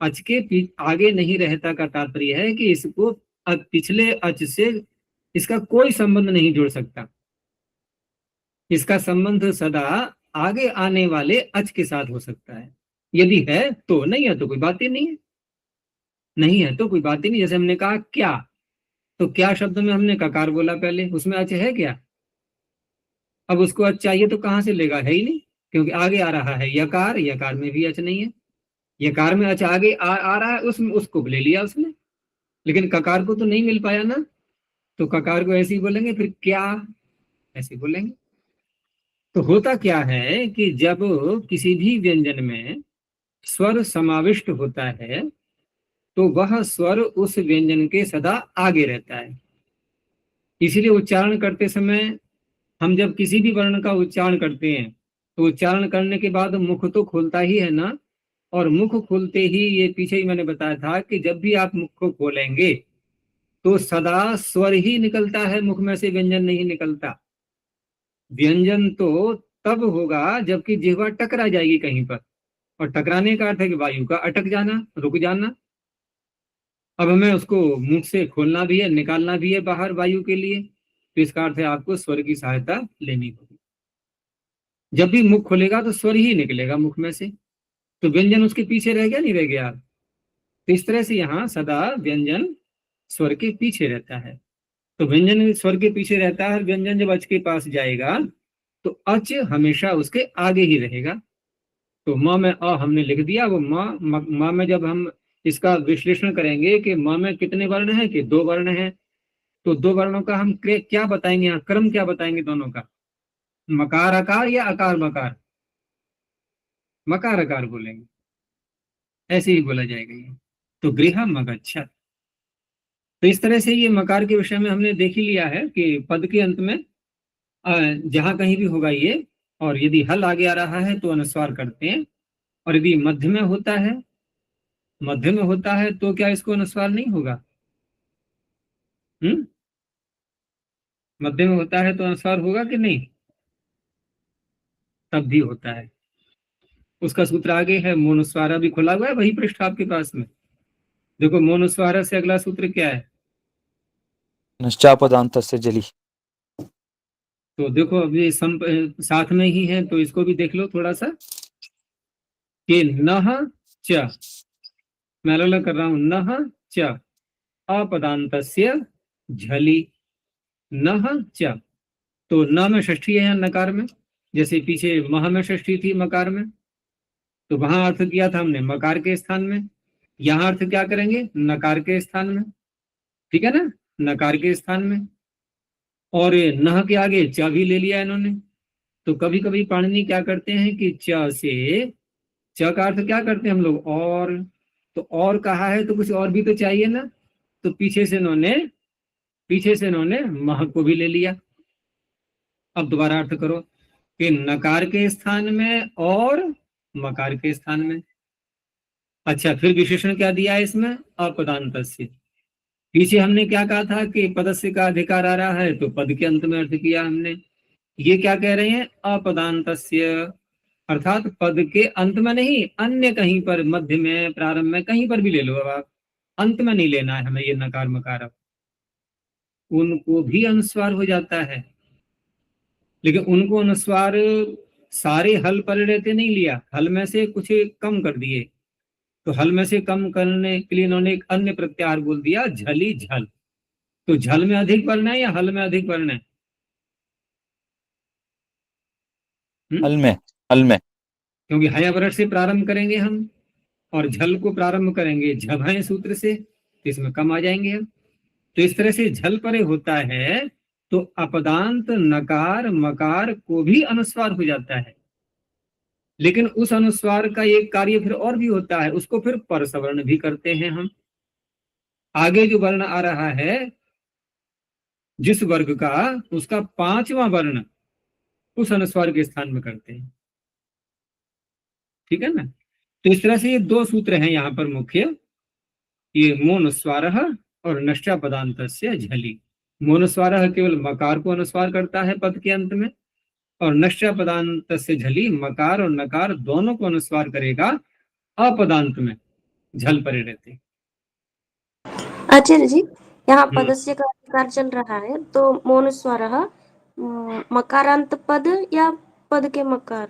अच के आगे नहीं रहता का तात्पर्य है कि इसको पिछले अच से इसका कोई संबंध नहीं जुड़ सकता, इसका संबंध सदा आगे आने वाले अच के साथ हो सकता है। यदि है तो, नहीं है तो कोई बात ही नहीं है, नहीं है तो कोई बात ही नहीं। जैसे हमने कहा क्या, तो क्या शब्द में हमने ककार बोला पहले, उसमें अच है क्या? अब उसको अच चाहिए तो कहाँ से लेगा? है ही नहीं, क्योंकि आगे आ रहा है यकार, यकार में भी अच नहीं है, यकार में अच आगे आ रहा है, उसमें उसको ले लिया उसने, लेकिन ककार को तो नहीं मिल पाया ना, तो ककार को ऐसे ही बोलेंगे, फिर क्या ऐसे बोलेंगे। तो होता क्या है कि जब किसी भी व्यंजन में स्वर समाविष्ट होता है तो वह स्वर उस व्यंजन के सदा आगे रहता है। इसीलिए उच्चारण करते समय हम जब किसी भी वर्ण का उच्चारण करते हैं तो उच्चारण करने के बाद मुख तो खोलता ही है ना, और मुख खोलते ही, ये पीछे ही मैंने बताया था कि जब भी आप मुख को खोलेंगे तो सदा स्वर ही निकलता है, मुख में से व्यंजन नहीं निकलता। व्यंजन तो तब होगा जबकि जिह्वा टकरा जाएगी कहीं पर, और टकराने का अर्थ है कि वायु का अटक जाना, रुक जाना। अब हमें उसको मुख से खोलना भी है, निकालना भी है बाहर वायु के लिए, तो इसका अर्थ है आपको स्वर की सहायता लेनी होगी। जब भी मुख खोलेगा तो स्वर ही निकलेगा मुख में से, तो व्यंजन उसके पीछे रह गया, नहीं रह गया। तो इस तरह से यहाँ सदा व्यंजन स्वर के पीछे रहता है। तो व्यंजन स्वर के पीछे रहता है, व्यंजन जब अच के पास जाएगा तो अच हमेशा उसके आगे ही रहेगा। तो म में अ हमने लिख दिया, वो म में जब हम इसका विश्लेषण करेंगे कि म में कितने वर्ण हैं, कि 2 वर्ण हैं, तो 2 वर्णों का हम क्या बताएंगे, यहाँ क्रम क्या बताएंगे दोनों का, मकार अकार या अकार मकार? मकार अकार बोलेंगे, ऐसे ही बोला जाएगा ये। तो गृह मगच्छत्। तो इस तरह से ये मकार के विषय में हमने देख ही लिया है कि पद के अंत में जहां कहीं भी होगा ये, और यदि हल आगे आ रहा है तो अनुस्वार करते हैं, और यदि मध्य में होता है तो क्या इसको अनुस्वार नहीं होगा? मध्य में होता है तो अनुस्वार होगा कि नहीं? तब भी होता है। उसका सूत्र आगे है, मोनुस्वारा भी खुला हुआ है वही पृष्ठ आपके पास में। देखो मोनुस्वारा से अगला सूत्र क्या है? नश्चापदान्तस्य जलि। तो देखो अभी साथ में ही है, तो इसको भी देख लो थोड़ा सा कि नह च, मैं अलग कर रहा हूं, नह च अपदान्तस्य झलि, नह च। तो न में षष्ठी है यहाँ नकार में, जैसे पीछे मह में षष्ठी थी मकार में, तो वहां अर्थ किया था हमने मकार के स्थान में, यहाँ अर्थ क्या करेंगे? नकार के स्थान में, ठीक है ना, नकार के स्थान में। और नह के आगे च भी ले लिया इन्होंने। तो कभी कभी पाणिनि क्या करते हैं कि च से, च का अर्थ क्या करते हैं हम लोग? और, तो और कहा है तो कुछ और भी तो चाहिए ना, तो पीछे से इन्होंने मह को भी ले लिया। अब दोबारा अर्थ करो कि नकार के स्थान में और मकार के स्थान में। अच्छा, फिर विशेषण क्या दिया है इसमें? अपदान्तस्य। पीछे हमने क्या कहा था कि पदस्य का अधिकार आ रहा है, तो पद के अंत में अर्थ किया हमने। ये क्या कह रहे हैं? अपदान्तस्य, अर्थात पद के अंत में नहीं, अन्य कहीं पर, मध्य में, प्रारंभ में, कहीं पर भी ले लो। अब आप अंत में नहीं लेना है हमें ये नकार मकार, अब उनको भी अनुस्वार हो जाता है, लेकिन उनको अनुस्वार सारे हल पर रहते नहीं लिया, हल में से कुछ कम कर दिए। तो हल में से कम करने के लिए इन्होंने एक अन्य प्रत्याहार बोल दिया, झली झल। तो झल में अधिक वर्ण है या हल में अधिक वर्ण है? हल में, क्योंकि हयावरट से प्रारंभ करेंगे हम और झल को प्रारंभ करेंगे झभय सूत्र से, तो इसमें कम आ जाएंगे हम। तो इस तरह से झल परे होता है तो अपदांत नकार मकार को भी अनुस्वार हो जाता है, लेकिन उस अनुस्वार का एक कार्य फिर और भी होता है, उसको फिर परसवर्ण भी करते हैं हम। आगे जो वर्ण आ रहा है जिस वर्ग का, उसका 5वां वर्ण उस अनुस्वार के स्थान में करते हैं, ठीक है ना। तो इस तरह से ये 2 सूत्र हैं यहाँ पर मुख्य, ये मोनुस्वार और नश्चापदान्तस्य झलि। मोनुस्वार केवल मकार को अनुस्वार करता है पद के अंत में, और नश्चापदान्तस्य झलि मकार और नकार दोनों को अनुस्वार करेगा अपदांत में, झल परे रहते। आचार्य जी, यहाँ पदस्य का अधिकार चल रहा है, तो मोनुस्वारः मकारांत पद या पद के मकार?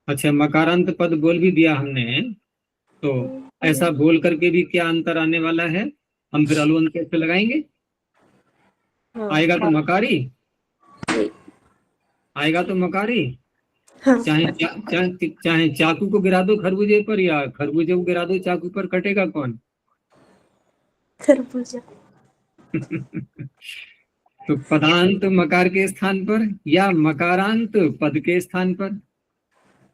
अच्छा, मकारांत पद बोल भी दिया हमने, तो ऐसा बोल करके भी क्या अंतर आने वाला है? हम फिर अलवन कैसे लगाएंगे? आएगा तो मकारी, आएगा तो मकारी। चाहे चाकू को गिरा दो खरबूजे पर, या खरबूजे को गिरा दो चाकू पर, कटेगा कौन? खरबूजा। तो पदांत मकार के स्थान पर या मकारांत पद के स्थान पर।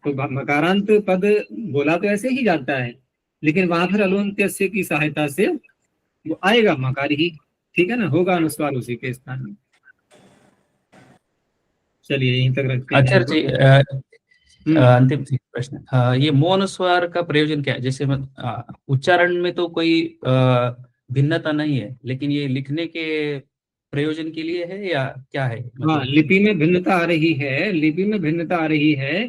तो मकारांत पद बोला तो ऐसे ही जाता है, लेकिन वहां फिर अलवंत्य की सहायता से वो आएगा मकार ही, ठीक है ना, होगा अनुस्वार उसी के स्थान में। चलिए यहीं तक रखते हैं। आचार्य जी, अंतिम प्रश्न, ये मोनुस्वार का प्रयोजन क्या है? जैसे उच्चारण में तो कोई भिन्नता नहीं है, लेकिन ये लिखने के प्रयोजन के लिए है या क्या है? हाँ, लिपि में भिन्नता आ रही है, लिपि में भिन्नता आ रही है,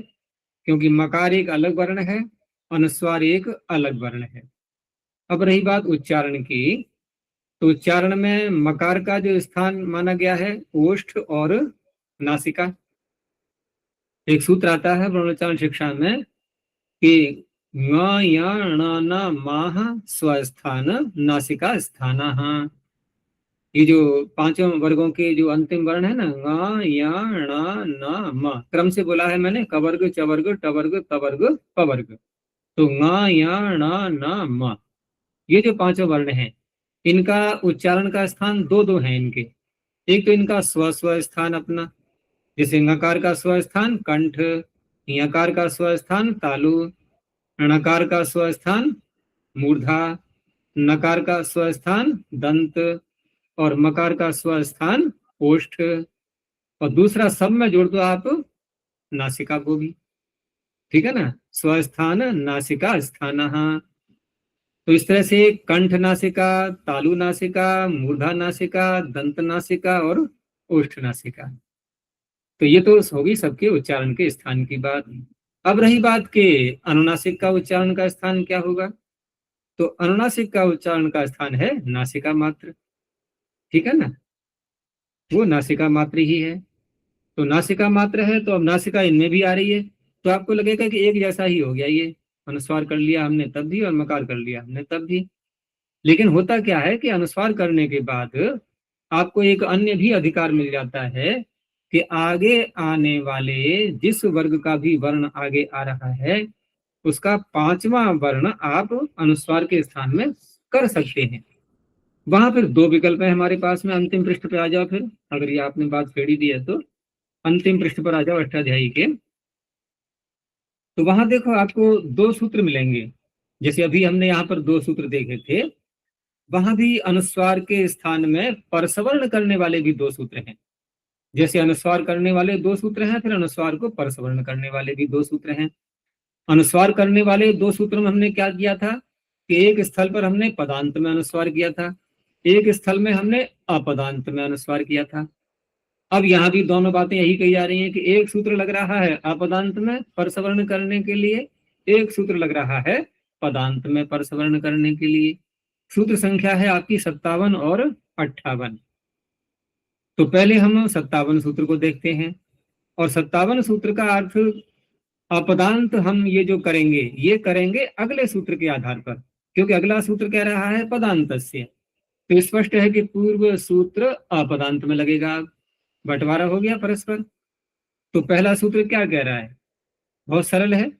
क्योंकि मकार एक अलग वर्ण है, अनुस्वार एक अलग वर्ण है। अब रही बात उच्चारण की, तो उच्चारण में मकार का जो स्थान माना गया है ओष्ठ और नासिका। एक सूत्र आता है वर्णोच्चारण शिक्षा में कि ङ य ण न माह स्वस्थान नासिका स्थानः। ये जो पांचों वर्गों के जो अंतिम वर्ण है ना, ङ य ण न म, क्रम से बोला है मैंने, कवर्ग चवर्ग टवर्ग तवर्ग पवर्ग। तो ङ य ण न म, ये जो पांचों वर्ण हैं इनका उच्चारण का स्थान दो दो है इनके। एक तो इनका स्व स्व स्थान अपना, जैसे ङकार का स्व स्थान कंठ, यकार का स्व स्थान तालु, णकार का स्व स्थान मूर्धा, नकार का स्व स्थान दंत और मकार का स्व स्थान ओष्ठ। और दूसरा सब में जोड़ दो आप नासिका को भी, ठीक है ना, स्वस्थान नासिका स्थानः। तो इस तरह से कंठ नासिका, तालु नासिका, मूर्धा नासिका, दंत नासिका और ओष्ठ नासिका। तो ये तो होगी सबके उच्चारण के स्थान की बात। अब रही बात के अनुनासिक का उच्चारण का स्थान क्या होगा, तो अनुनासिक का उच्चारण का स्थान है नासिका मात्र, ठीक है ना, वो नासिका मात्र ही है। तो नासिका मात्र है तो अब नासिका इनमें भी आ रही है, तो आपको लगेगा कि एक जैसा ही हो गया, ये अनुस्वार कर लिया हमने तब भी और मकार कर लिया हमने तब भी। लेकिन होता क्या है कि अनुस्वार करने के बाद आपको एक अन्य भी अधिकार मिल जाता है कि आगे आने वाले जिस वर्ग का भी वर्ण आगे आ रहा है उसका पांचवा वर्ण आप अनुस्वार के स्थान में कर सकते हैं। वहां फिर दो विकल्प है हमारे पास में। अंतिम पृष्ठ पे आ जाओ फिर, अगर ये आपने बात छेड़ी दी है तो अंतिम पृष्ठ पर आ जाओ अष्टाध्यायी के। तो वहां देखो आपको दो सूत्र मिलेंगे, जैसे अभी हमने यहाँ पर दो सूत्र देखे थे, वहां भी अनुस्वार के स्थान में परसवर्ण करने वाले भी दो सूत्र हैं। जैसे अनुस्वार करने वाले दो सूत्र हैं, फिर अनुस्वार को परसवर्ण करने वाले भी दो सूत्र हैं। अनुस्वार करने वाले दो सूत्रों में हमने क्या किया था कि एक स्थल पर हमने पदांत में अनुस्वार किया था, एक स्थल में हमने अपदांत में अनुस्वार किया था। अब यहाँ भी दोनों बातें यही कही जा रही हैं कि एक सूत्र लग रहा है अपदांत में परसवर्ण करने के लिए, एक सूत्र लग रहा है पदांत में परसवर्ण करने के लिए। सूत्र संख्या है आपकी 57 और 58। तो पहले हम 57 सूत्र को देखते हैं, और 57 सूत्र का अर्थ अपदांत हम ये जो करेंगे ये करेंगे अगले सूत्र के आधार पर, क्योंकि अगला सूत्र कह रहा है पदांतस्य। तो स्पष्ट है कि पूर्व सूत्र अपदांत में लगेगा, बंटवारा हो गया परस्पर। तो पहला सूत्र क्या कह रहा है, बहुत सरल है,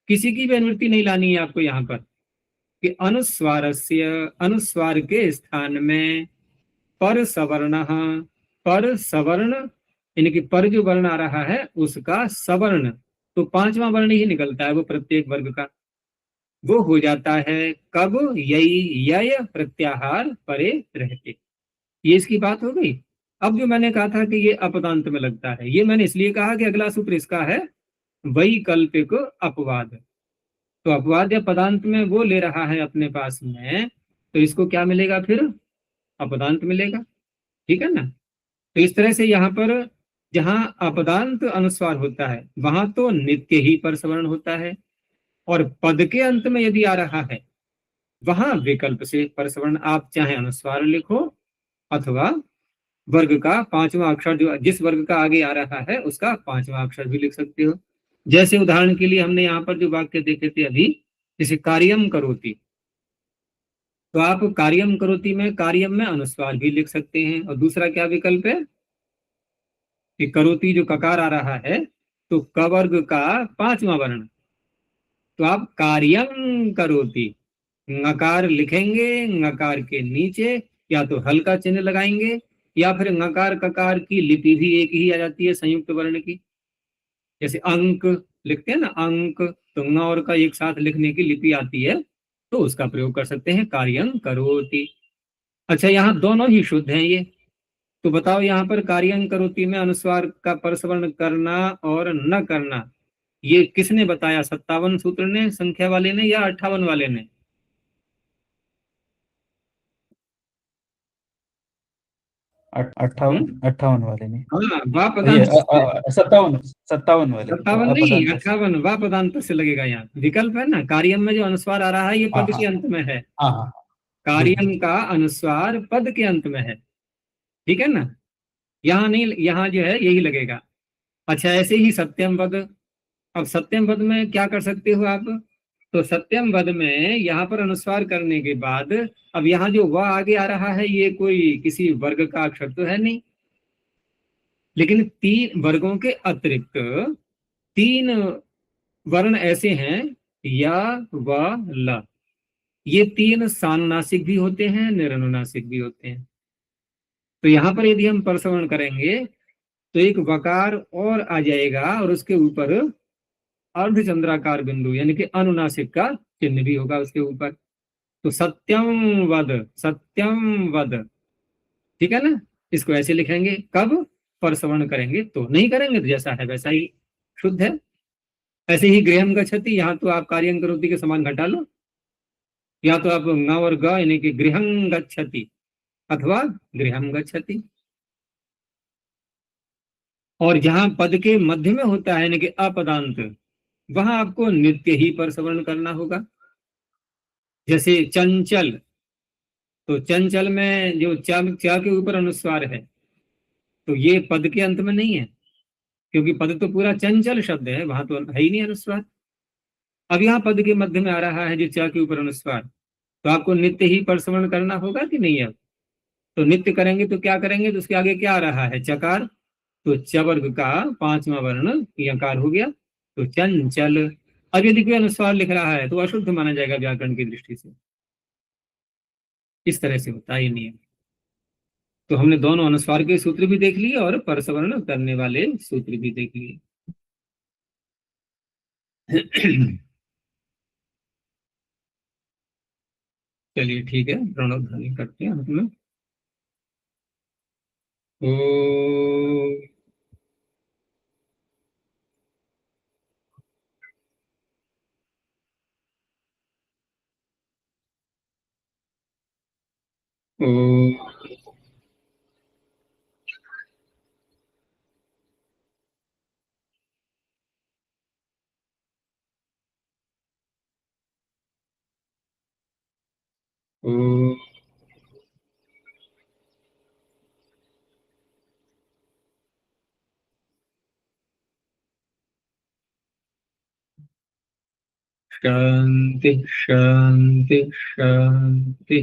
किसी की भी अनुवृत्ति नहीं लानी है आपको यहाँ पर, कि अनुस्वारस्य, अनुस्वार के स्थान में पर सवर्ण, पर सवर्ण यानी कि पर जो वर्ण आ रहा है उसका सवर्ण, तो पांचवा वर्ण ही निकलता है वो प्रत्येक वर्ग का, वो हो जाता है कब, यही यय प्रत्याहार परे रहते। ये इसकी बात हो गई। अब जो मैंने कहा था कि ये अपदांत में लगता है, ये मैंने इसलिए कहा कि अगला सूत्र इसका है वैकल्पिक अपवाद। तो अपवाद या पदांत में वो ले रहा है अपने पास में, तो इसको क्या मिलेगा फिर, अपदांत मिलेगा, ठीक है ना। तो इस तरह से यहाँ पर जहां अपदांत अनुस्वार होता है वहां तो नित्य ही परसवर्ण होता है, और पद के अंत में यदि आ रहा है वहां विकल्प से परसवर्ण, आप चाहे अनुस्वार लिखो अथवा वर्ग का पांचवा अक्षर जो जिस वर्ग का आगे आ रहा है उसका पांचवा अक्षर भी लिख सकते हो। जैसे उदाहरण के लिए हमने यहाँ पर जो वाक्य देखे थे अभी, जैसे कार्यम करोति, तो आप कार्यम करोति में कार्यम में अनुस्वार भी लिख सकते हैं। और दूसरा क्या विकल्प है कि करोति जो ककार आ रहा है तो कवर्ग का पांचवा वर्ण, तो आप कार्यम करोति ङकार लिखेंगे, ङकार के नीचे या तो हल्का चिन्ह लगाएंगे या फिर ङकार ककार की लिपि भी एक ही आ जाती है संयुक्त वर्ण की। जैसे अंक लिखते हैं ना, अंक, तो ङ और का एक साथ लिखने की लिपि आती है, तो उसका प्रयोग कर सकते हैं कार्यं करोति। अच्छा, यहाँ दोनों ही शुद्ध हैं ये, तो बताओ यहाँ पर कार्यं करोति में अनुस्वार का परसवर्ण करना और न करना ये किसने बताया, 57 सूत्र ने संख्या वाले ने या 58 वाले ने? 58 वाले में हाँ, वा ये पदांत से 57 वाले में 57 नहीं, अपदांत से। 58 वा पदांत से लगेगा। यहाँ विकल्प है ना, कार्यम में जो अनुस्वार आ रहा है ये हाँ पद हाँ के अंत में है। हाँ हाँ जी जी कार्यम का अनुस्वार पद के अंत में है, ठीक है ना। यहाँ नहीं, यहाँ जो है यही लगेगा। अच्छा, ऐसे ही सत्यम पद। अब सत्यम पद में क्या कर सकते हो आप, तो सत्यम पद में यहाँ पर अनुस्वार करने के बाद अब यहाँ जो वह आगे आ रहा है ये कोई किसी वर्ग का अक्षर तो है नहीं, लेकिन 3 वर्गों के अतिरिक्त 3 वर्ण ऐसे हैं, या व ल, ये 3 सानुनासिक भी होते हैं, निरनुनासिक भी होते हैं। तो यहाँ पर यदि हम परसवर्ण करेंगे तो एक वकार और आ जाएगा और उसके ऊपर अर्धचंद्राकार बिंदु यानी कि अनुनासिक का चिन्ह भी होगा उसके ऊपर। तो सत्यम वद, सत्यम वद, ठीक है ना। इसको ऐसे लिखेंगे, कब परसवर्ण करेंगे, तो नहीं करेंगे तो जैसा है वैसा ही शुद्ध है। ऐसे ही गृहम गच्छति, यहाँ तो आप कार्यं करोति के समान घटा लो, या तो आप ङ और ग यानी कि गृहं गच्छति अथवा गृहम गच्छति। और जहां पद के मध्य में होता है यानी कि अपदांत, वहां आपको नित्य ही परसवर्ण करना होगा। जैसे चंचल, तो चंचल में जो च के ऊपर अनुस्वार है, तो ये पद के अंत में नहीं है, क्योंकि पद तो पूरा चंचल शब्द है, वहां तो है ही नहीं अनुस्वार। अब यहाँ पद के मध्य में आ रहा है जो च के ऊपर अनुस्वार, तो आपको नित्य ही परसवर्ण करना होगा कि नहीं। अब तो नित्य करेंगे तो क्या करेंगे, तो उसके आगे क्या आ रहा है, चकार। तो च वर्ग का 5वां वर्ण यकार हो गया, तो चंचल। अब यदि कोई अनुस्वार लिख रहा है तो अशुद्ध माना जाएगा व्याकरण की दृष्टि से। इस तरह से होता है ये नियम। तो हमने दोनों अनुस्वार के सूत्र भी देख लिए और परसवर्ण करने वाले सूत्र भी देख लिए। चलिए ठीक है, प्रणव ध्वनि करते हैं अंत में। ओ ओ ओ शांति शांति शांति।